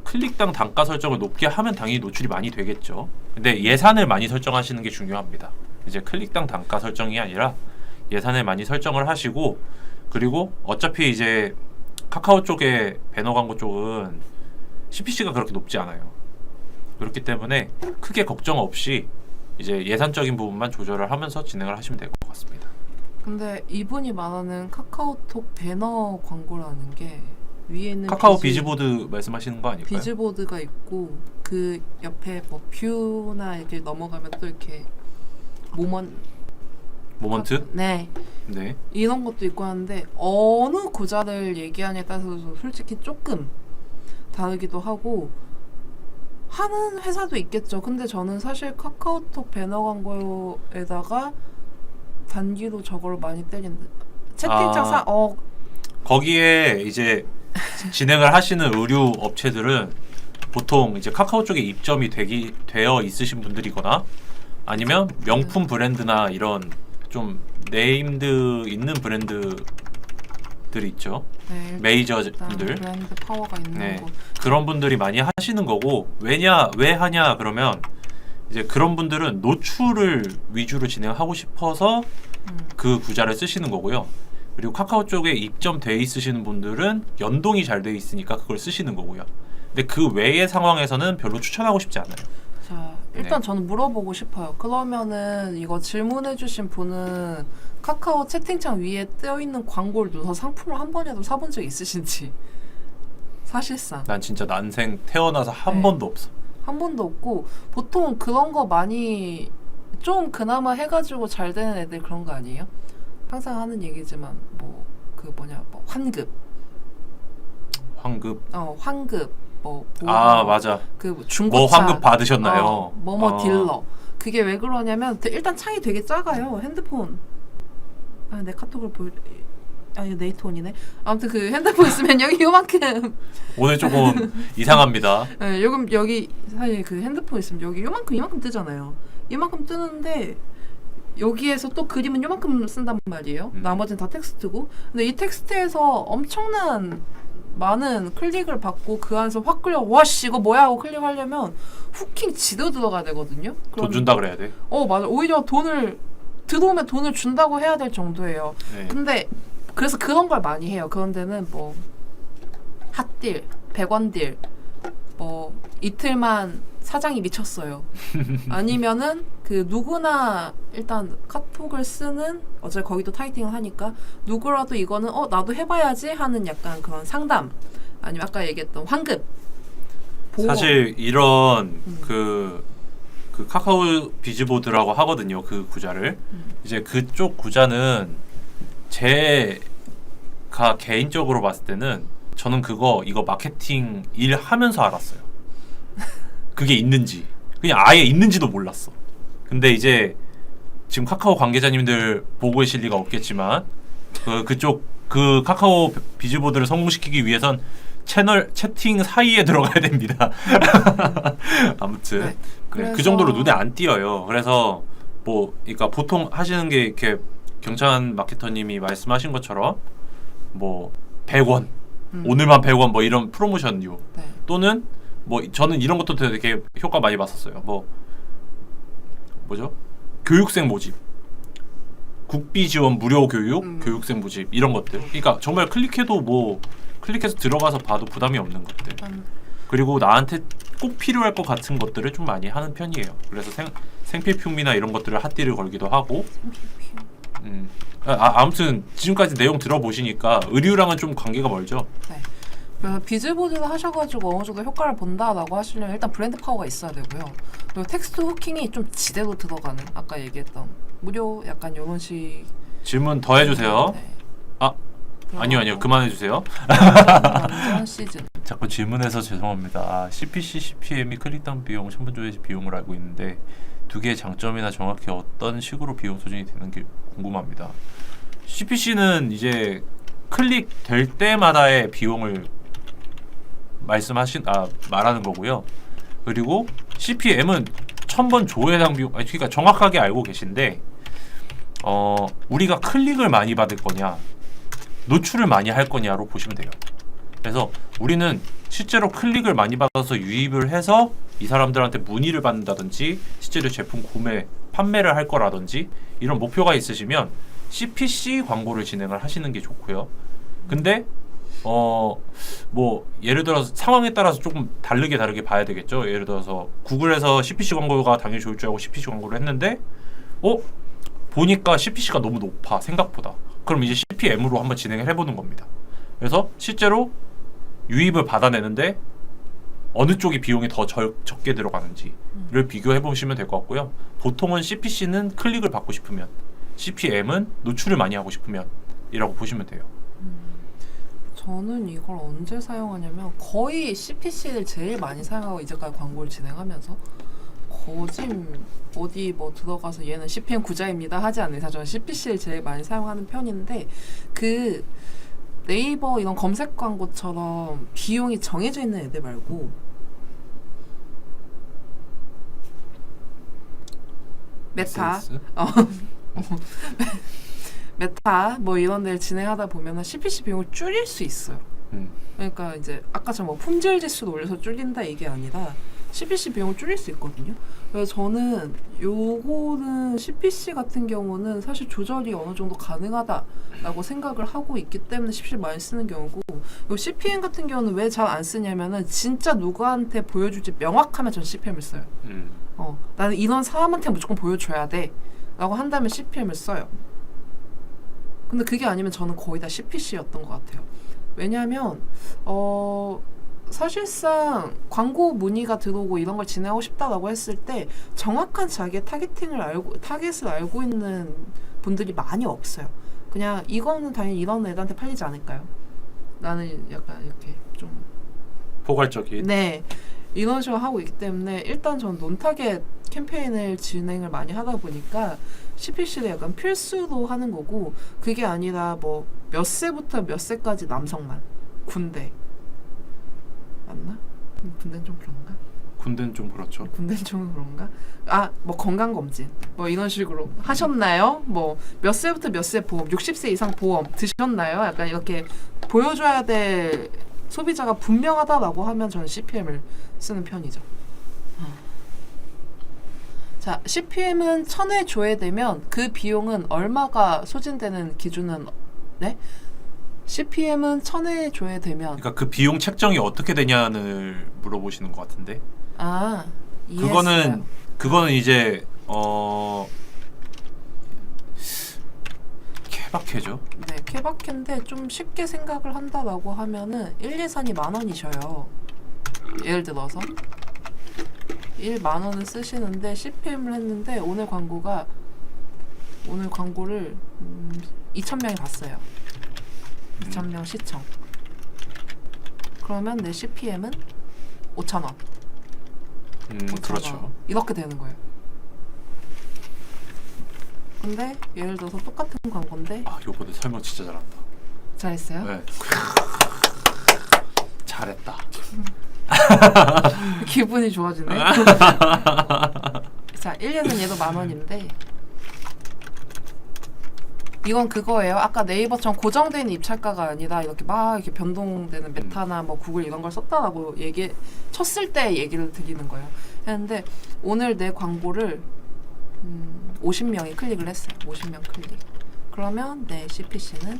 클릭당 단가 설정을 높게 하면 당연히 노출이 많이 되겠죠. 근데 예산을 많이 설정하시는 게 중요합니다. 이제 클릭당 단가 설정이 아니라 예산을 많이 설정을 하시고, 그리고 어차피 이제 카카오 쪽의 배너 광고 쪽은 CPC가 그렇게 높지 않아요. 그렇기 때문에 크게 걱정 없이 이제 예산적인 부분만 조절을 하면서 진행을 하시면 될 것 같습니다. 근데 이분이 말하는 카카오톡 배너 광고라는 게 위에는 카카오 비즈보드 말씀하시는 거 아닐까요? 비즈보드가 있고 그 옆에 뭐 뷰나 이렇게 넘어가면 또 이렇게 모먼 모먼트? 네. 네. 이런 것도 있고 하는데 어느 구자를 얘기하냐에 따라서 솔직히 조금 다르기도 하고 하는 회사도 있겠죠. 근데 저는 사실 카카오톡 배너 광고에다가 단기로 저걸 많이 때린다. 채팅창 거기에 이제 진행을 하시는 의류 업체들은 보통 이제 카카오 쪽에 입점이 되어 있으신 분들이거나 아니면 명품 브랜드나 이런 좀 네임드 있는 브랜드들이 있죠. 네, 메이저분들. 브랜드 파워가 있는 네. 곳. 그런 분들이 많이 하시는 거고 왜 하냐 그러면 이제 그런 분들은 노출을 위주로 진행하고 싶어서 그 구자를 쓰시는 거고요. 그리고 카카오 쪽에 입점돼 있으시는 분들은 연동이 잘 돼 있으니까 그걸 쓰시는 거고요. 근데 그 외의 상황에서는 별로 추천하고 싶지 않아요. 자, 일단 네. 저는 물어보고 싶어요. 그러면은 이거 질문해주신 분은 카카오 채팅창 위에 뜨여 있는 광고를 눌러서 상품을 한 번이라도 사본 적 있으신지. 사실상 난 진짜 난생 태어나서 한 네. 번도 없어. 한 번도 없고 보통 그런 거 많이 좀 그나마 해가지고 잘 되는 애들 그런 거 아니에요? 항상 하는 얘기지만 뭐 그 뭐냐 환급 환급. 환급 맞아. 그 중고차 뭐 환급 받으셨나요? 딜러 그게 왜 그러냐면 일단 창이 되게 작아요. 핸드폰 내 카톡을 이거 네이트온이네. 아무튼 그 핸드폰 있으면 여기 요만큼 오늘 조금 이상합니다. 네, 여기 사실 그 핸드폰 있으면 여기 요만큼 뜨잖아요. 이만큼 뜨는데 여기에서 또 그림은 요만큼 쓴단 말이에요. 나머지는 다 텍스트고. 근데 이 텍스트에서 엄청난 많은 클릭을 받고 그 안에서 확 끌려 와씨 이거 뭐야 하고 클릭하려면 후킹 지도 들어가야 되거든요. 돈 준다 그래야 돼. 맞아. 오히려 들어오면 돈을 준다고 해야 될 정도예요. 네. 근데 그래서 그런 걸 많이 해요. 그런 데는 뭐 핫딜, 100원 딜, 뭐 이틀만 사장이 미쳤어요. 아니면은 그 누구나 일단 카톡을 쓰는 어차피 거기도 타이팅을 하니까 누구라도 이거는 나도 해봐야지 하는 약간 그런 상담 아니면 아까 얘기했던 환급 보험. 사실 이런 그 카카오 비즈보드라고 하거든요. 그 구자를 이제 그쪽 구자는 제가 개인적으로 봤을 때는 저는 이거 마케팅 일 하면서 알았어요. 그게 있는지 그냥 아예 있는지도 몰랐어. 근데 이제 지금 카카오 관계자님들 보고 계실 리가 없겠지만 그쪽 그 카카오 비즈보드를 성공시키기 위해선 채팅 사이에 들어가야 됩니다. 아무튼 네, 네, 그래서 그 정도로 눈에 안 띄어요. 그래서 그러니까 보통 하시는 게 이렇게 경찬 마케터님이 말씀하신 것처럼 뭐 100원 오늘만 100원 뭐 이런 프로모션류 네. 또는 뭐 저는 이런 것도 되게 효과 많이 봤었어요. 뭐죠? 교육생 모집, 국비 지원 무료 교육, 교육생 모집 이런 것들. 그러니까 정말 클릭해서 들어가서 봐도 부담이 없는 것들. 그리고 나한테 꼭 필요할 것 같은 것들을 좀 많이 하는 편이에요. 그래서 생필품이나 이런 것들을 핫딜을 걸기도 하고. 아무튼 지금까지 내용 들어보시니까 의류랑은 좀 관계가 멀죠. 네. 그래서 비즈보드를 하셔가지고 어느 정도 효과를 본다라고 하시려면 일단 브랜드 파워가 있어야 되고요. 그리고 텍스트 후킹이 좀 지대로 들어가는 아까 얘기했던 무료 약간 이런 식 질문 더 해주세요. 네. 아니요 그만해주세요. 완전 시즌. 자꾸 질문해서 죄송합니다. CPC, CPM이 클릭당 비용, 천분조회 비용을 알고 있는데 두 개의 장점이나 정확히 어떤 식으로 비용 소진이 되는 게 궁금합니다. CPC는 이제 클릭될 때마다의 비용을 말하는 거고요. 그리고 CPM은 1000번 조회당 비용, 그러니까 정확하게 알고 계신데 우리가 클릭을 많이 받을 거냐, 노출을 많이 할 거냐로 보시면 돼요. 그래서 우리는 실제로 클릭을 많이 받아서 유입을 해서 이 사람들한테 문의를 받는다든지 실제로 제품 판매를 할 거라든지 이런 목표가 있으시면 CPC 광고를 진행을 하시는 게 좋고요. 근데 뭐 예를 들어서 상황에 따라서 조금 다르게 봐야 되겠죠. 예를 들어서 구글에서 CPC 광고가 당연히 좋을 줄 알고 CPC 광고를 했는데 보니까 CPC가 너무 높아 생각보다. 그럼 이제 CPM으로 한번 진행을 해보는 겁니다. 그래서 실제로 유입을 받아내는데 어느 쪽이 비용이 더 적게 들어가는지를 비교해 보시면 될 것 같고요. 보통은 CPC는 클릭을 받고 싶으면 CPM은 노출을 많이 하고 싶으면 이라고 보시면 돼요. 저는 이걸 언제 사용하냐면 거의 CPC를 제일 많이 사용하고 이제까지 광고를 진행하면서 거짐 어디 뭐 들어가서 얘는 CPM 구자입니다 하지 않는 이상 저는 CPC를 제일 많이 사용하는 편인데 그 네이버 이런 검색 광고처럼 비용이 정해져 있는 애들 말고 메타 SNS? 메타 뭐 이런 데를 진행하다 보면은 CPC 비용을 줄일 수 있어요. 음. 그러니까 이제 아까처럼 뭐 품질 지수를 올려서 줄인다 이게 아니라 CPC 비용을 줄일 수 있거든요. 그래서 저는 요거는 CPC 같은 경우는 사실 조절이 어느 정도 가능하다라고 생각을 하고 있기 때문에 CPC를 많이 쓰는 경우고 요 CPM 같은 경우는 왜 잘 안 쓰냐면은 진짜 누구한테 보여줄지 명확하면 전 CPM을 써요. 나는 이런 사람한테 무조건 보여줘야 돼 라고 한다면 CPM을 써요. 근데 그게 아니면 저는 거의 다 CPC였던 것 같아요. 왜냐하면 사실상 광고 문의가 들어오고 이런 걸 진행하고 싶다라고 했을 때 정확한 자기의 타겟을 알고 있는 분들이 많이 없어요. 그냥 이거는 당연히 이런 애들한테 팔리지 않을까요? 나는 약간 이렇게 좀 포괄적인. 네 이런 식으로 하고 있기 때문에 일단 전 논타겟 캠페인을 진행을 많이 하다 보니까 CPC를 약간 필수로 하는 거고 그게 아니라 뭐 몇 세부터 몇 세까지 남성만 군대 맞나? 군대는 좀 그런가? 군대는 좀 그렇죠. 군대는 좀 그런가? 뭐 건강검진 뭐 이런 식으로 하셨나요? 뭐 몇 세부터 몇 세 보험 60세 이상 보험 드셨나요? 약간 이렇게 보여줘야 될 소비자가 분명하다라고 하면 저는 CPM을 쓰는 편이죠. 자, CPM은 1000회 조회되면 그 비용은 얼마가 소진되는 기준은 네? CPM은 1000회 조회되면 그러니까 그 비용 책정이 어떻게 되냐를 물어보시는 것 같은데. 이해했어요. 그거는 이제 케바케죠. 네, 케바케인데 좀 쉽게 생각을 한다라고 하면은 1, 2, 3이 10,000원이셔요. 예를 들어서 10,000원을 쓰시는데 CPM을 했는데 오늘 광고를 2,000명이 봤어요. 2,000명 시청. 그러면 내 CPM은 5,000원. 5,000원. 그렇죠. 이렇게 되는 거예요. 근데 예를 들어서 똑같은 광고인데 요번에 설명 진짜 잘한다. 잘했어요? 네. 잘했다. 기분이 좋아지네. 자, 1년은 얘도 10,000원인데 이건 그거예요. 아까 네이버처럼 고정된 입찰가가 아니라 이렇게 막 이렇게 변동되는 메타나 뭐 구글 이런 걸 썼다라고 쳤을 때 얘기를 드리는 거예요. 했는데 오늘 내 광고를 50명이 클릭을 했어요. 50명 클릭. 그러면 내 CPC는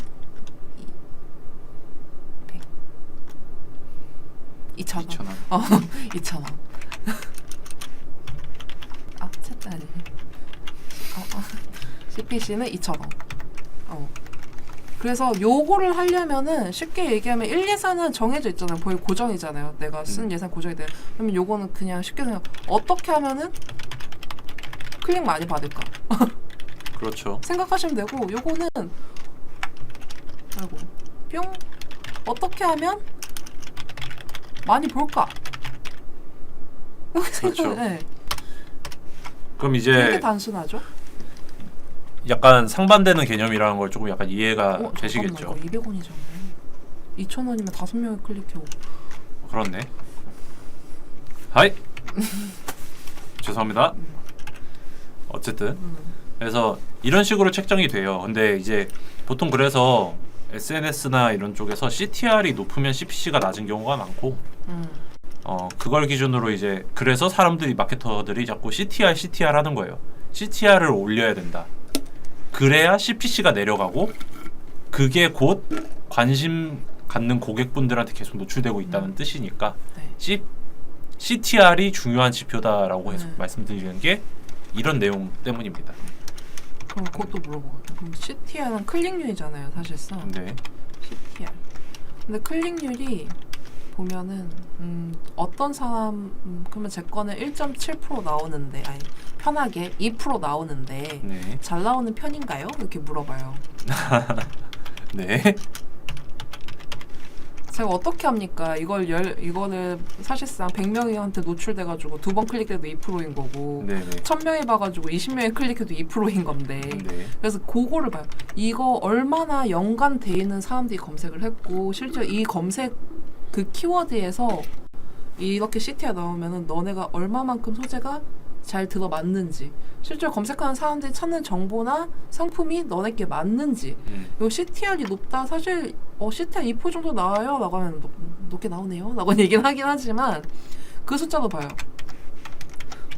2,000원. 2,000원. 아니. CPC는 2,000원. 그래서 요거를 하려면은 쉽게 얘기하면 1 예산은 정해져 있잖아요. 거의 고정이잖아요. 내가 쓴 예산 고정이 돼. 그러면 요거는 그냥 쉽게 생각. 어떻게 하면은 클릭 많이 받을까? 그렇죠. 생각하시면 되고 요거는 뿅 어떻게 하면 많이 볼까? 그렇죠. 네. 그럼 되게 이제 단순하죠? 약간 상반되는 개념이라는 걸 조금 약간 이해가 되시겠죠. 200원이잖아요. 2,000원이면 5명이 클릭해오고. 그렇네. 하이. 죄송합니다. 어쨌든 그래서 이런 식으로 책정이 돼요. 근데 이제 보통 그래서 SNS나 이런 쪽에서 CTR이 높으면 CPC가 낮은 경우가 많고 그걸 기준으로 이제 그래서 마케터들이 자꾸 CTR 하는 거예요. CTR을 올려야 된다. 그래야 CPC가 내려가고 그게 곧 관심 갖는 고객분들한테 계속 노출되고 있다는 뜻이니까 네. CTR이 중요한 지표다라고 해서 말씀드리는 게 이런 내용 때문입니다. 그럼 그것도 물어보거든요. 그럼 CTR은 클릭률이잖아요, 사실상. 네. CTR. 근데 클릭률이 보면은 어떤 사람 그러면 제 거는 1.7% 나오는데 아니 편하게 2% 나오는데 네. 잘 나오는 편인가요? 이렇게 물어봐요. 네. 제가 어떻게 합니까? 이거는 사실상 100명한테 노출돼가지고 2번 클릭해도 2%인 거고 네. 1000명이 봐가지고 20명이 클릭해도 2%인 건데 네. 그래서 그거를 봐요. 이거 얼마나 연관돼 있는 사람들이 검색을 했고 실제 이 검색 그 키워드에서 이렇게 CT가 나오면은 너네가 얼마만큼 소재가 잘 들어맞는지 실제로 검색하는 사람들이 찾는 정보나 상품이 너네께 맞는지 요 CTR이 높다 사실 CTR 2% 정도 나와요 라고 하면 높게 나오네요 라고 얘기는 하긴 하지만 그 숫자도 봐요.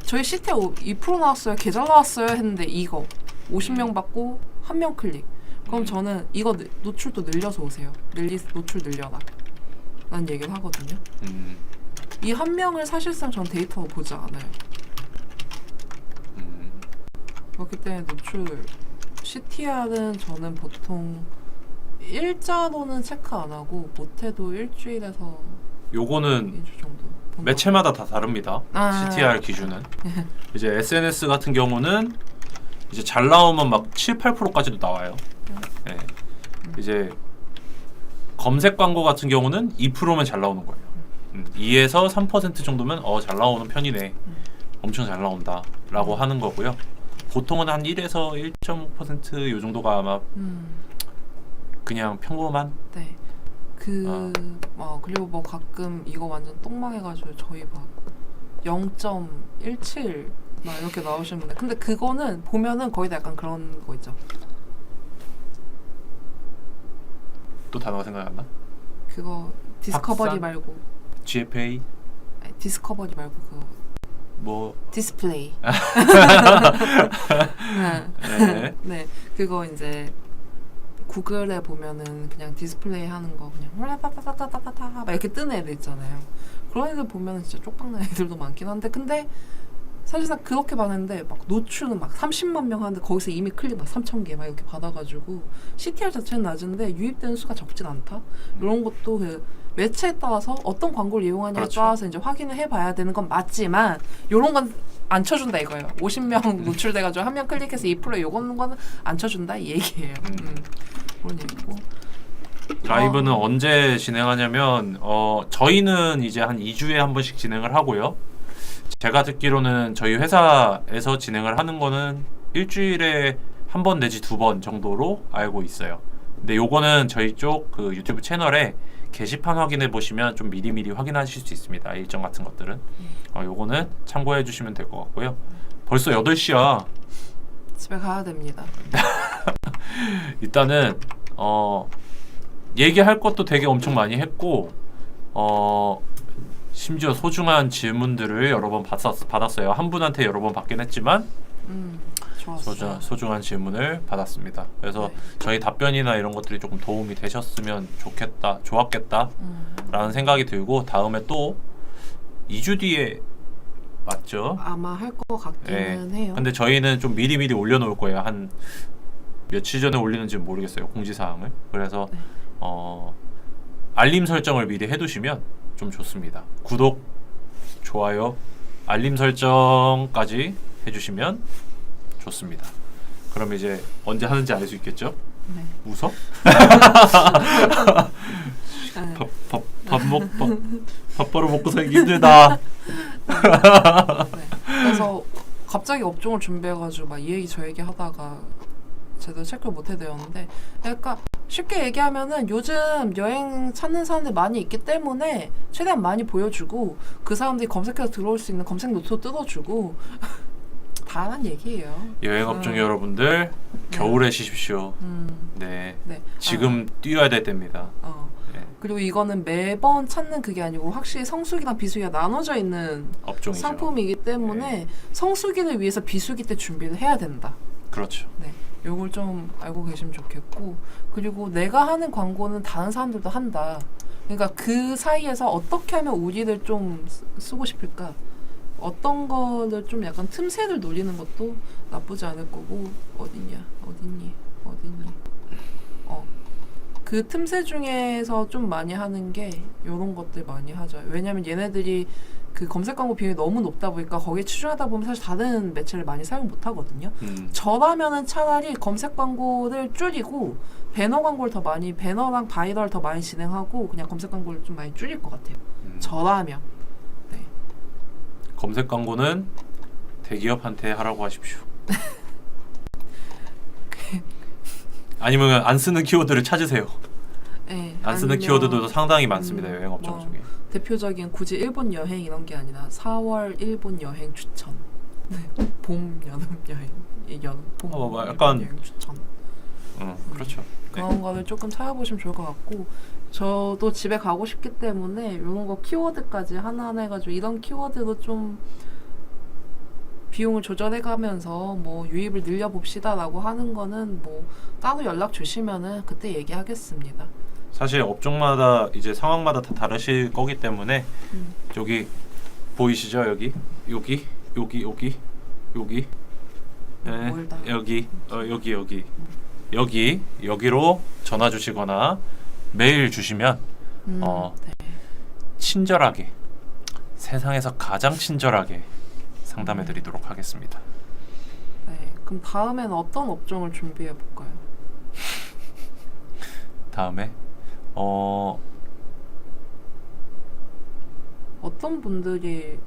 저희 CTR 2% 나왔어요 개 잘 나왔어요 했는데 이거 50명 받고 1명 클릭 그럼 저는 이거 노출도 늘려서 오세요. 노출 늘려라 라는 얘기를 하거든요. 이 1명을 사실상 전 데이터로 보지 않아요. 그렇기 때문에 노출 CTR은 저는 보통 일자로는 체크 안 하고 못해도 일주일에서 요거는 2주 정도 본다. 매체마다 다 다릅니다. CTR 기준은. 이제 SNS 같은 경우는 이제 잘 나오면 막 7, 8%까지도 나와요. 네. 이제 검색 광고 같은 경우는 2%면 잘 나오는 거예요. 2에서 3% 정도면 잘 나오는 편이네. 엄청 잘 나온다 라고 하는 거고요. 보통은 한 1에서 1.5% 요 정도가 아마 그냥 평범한. 네. 그리고 뭐 가끔 이거 완전 똥망해가지고 저희 막 0.17 막 이렇게 나오시는 분들. 근데 그거는 보면은 거의 다 약간 그런 거 있죠. 또 단어가 생각 안 나? 그거 디스커버리 박산? 말고 GFA 아니, 디스커버리 말고 그거 뭐 디스플레이. 네. 네, 그거 이제 구글에 보면은 그냥 디스플레이 하는 거 그냥 라따따따따따따 막 이렇게 뜨는 애들 있잖아요. 그런 애들 보면은 진짜 쪽박난 애들도 많긴 한데 근데 사실상 그렇게 봤는데 막 노출은 막 30만 명 하는데 거기서 이미 클릭 막 3,000개 막 이렇게 받아가지고 CTR 자체는 낮은데 유입되는 수가 적진 않다. 이런 것도 그 매체에 따라서 어떤 광고를 이용하냐에 그렇죠. 따라서 이제 확인을 해봐야 되는 건 맞지만 이런 건 안 쳐준다 이거예요. 50명 노출돼가지고 한 명 클릭해서 2% 요거는 거는 안 쳐준다 이 얘기예요. 그런 얘기고. 라이브는 언제 진행하냐면 저희는 이제 한 2주에 한 번씩 진행을 하고요. 제가 듣기로는 저희 회사에서 진행을 하는 거는 일주일에 한 번 내지 2번 정도로 알고 있어요. 근데 요거는 저희 쪽 그 유튜브 채널에 게시판 확인해 보시면 좀 미리미리 확인하실 수 있습니다. 일정 같은 것들은 요거는 참고해 주시면 될 것 같고요. 벌써 8시야. 집에 가야 됩니다. 일단은 얘기할 것도 되게 엄청 많이 했고 심지어 소중한 질문들을 여러 번 받았어요. 한 분한테 여러 번 받긴 했지만 좋았어요. 소중한 질문을 받았습니다. 그래서 네. 저희 답변이나 이런 것들이 조금 도움이 되셨으면 좋았겠다 라는 생각이 들고 다음에 또 2주 뒤에 맞죠? 아마 할 것 같기는 해요. 근데 저희는 좀 미리미리 올려놓을 거예요. 한 며칠 전에 올리는지 모르겠어요. 공지사항을. 그래서 네. 알림 설정을 미리 해두시면 좀 좋습니다. 구독, 좋아요, 알림 설정까지 해주시면 좋습니다. 그럼 이제 언제 하는지 알 수 있겠죠? 네. 웃어? 네. 밥 벌어 먹고 살기 힘들다. 네. 그래서 갑자기 업종을 준비해가지고 막 이 얘기 저 얘기 하다가 제대로 체크를 못 해대었는데 그러니까 쉽게 얘기하면은 요즘 여행 찾는 사람들이 많이 있기 때문에 최대한 많이 보여주고 그 사람들이 검색해서 들어올 수 있는 검색 노트도 뜯어주고 다 한 얘기예요. 여행업종 여러분들 겨울에 쉬십시오. 네. 네. 지금 뛰어야 될 때입니다. 네. 그리고 이거는 매번 찾는 그게 아니고 확실히 성수기랑 비수기가 나눠져 있는 업종이죠. 상품이기 때문에 성수기를 위해서 비수기 때 준비를 해야 된다. 그렇죠. 네, 요걸 좀 알고 계시면 좋겠고 그리고 내가 하는 광고는 다른 사람들도 한다. 그러니까 그 사이에서 어떻게 하면 우리를 좀 쓰고 싶을까? 어떤 거를 좀 약간 틈새를 노리는 것도 나쁘지 않을 거고 어딨니? 그 틈새 중에서 좀 많이 하는 게 이런 것들 많이 하죠. 왜냐면 얘네들이 그 검색 광고 비율이 너무 높다 보니까 거기에 치중하다 보면 사실 다른 매체를 많이 사용 못 하거든요. 저라면은 차라리 검색 광고를 줄이고 배너 광고를 더 많이, 배너랑 바이럴 더 많이 진행하고 그냥 검색 광고를 좀 많이 줄일 것 같아요. 저라면. 네. 검색 광고는 대기업한테 하라고 하십시오. 아니면 안 쓰는 키워드를 찾으세요. 네, 안 쓰는 아니면 키워드도 상당히 많습니다. 여행 업종 뭐 중에. 대표적인 굳이 일본 여행 이런 게 아니라 4월 일본 여행 추천. 네. 봄 여름 여행. 봄 약간 여행 추천. 그렇죠. 그런 네. 거를 조금 찾아보시면 좋을 것 같고 저도 집에 가고 싶기 때문에 이런 거 키워드까지 하나하나 해가지고 이런 키워드로 좀 비용을 조절해가면서 뭐 유입을 늘려봅시다라고 하는 거는 뭐 따로 연락 주시면은 그때 얘기하겠습니다. 사실 업종마다 이제 상황마다 다 다르실 거기 때문에 여기 보이시죠? 여기 네, 뭘 다. 여기로 전화 주시거나 메일 주시면 네. 친절하게, 세상에서 가장 친절하게 상담해 드리도록 하겠습니다. 네. 그럼 다음에는 어떤 업종을 준비해 볼까요? 다음에 어떤 분들이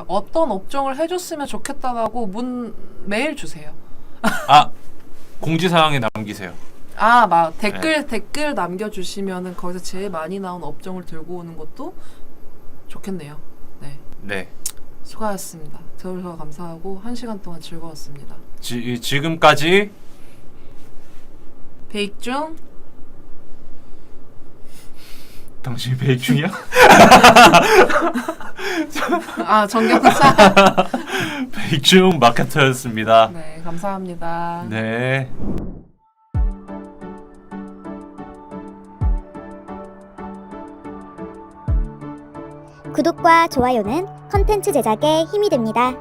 어떤 업종을 해줬으면 좋겠다라고 메일 주세요. 공지사항에 남기세요. 막 댓글 남겨주시면은 거기서 제일 많이 나온 업종을 들고 오는 것도 좋겠네요. 네. 네. 수고하셨습니다. 들어주셔서 감사하고 1시간 동안 즐거웠습니다. 지금까지 베익중 당신이 베이크 중이야? 정경사. 베이크 중 마케터였습니다. 네, 감사합니다. 네. 구독과 좋아요는 컨텐츠 제작에 힘이 됩니다.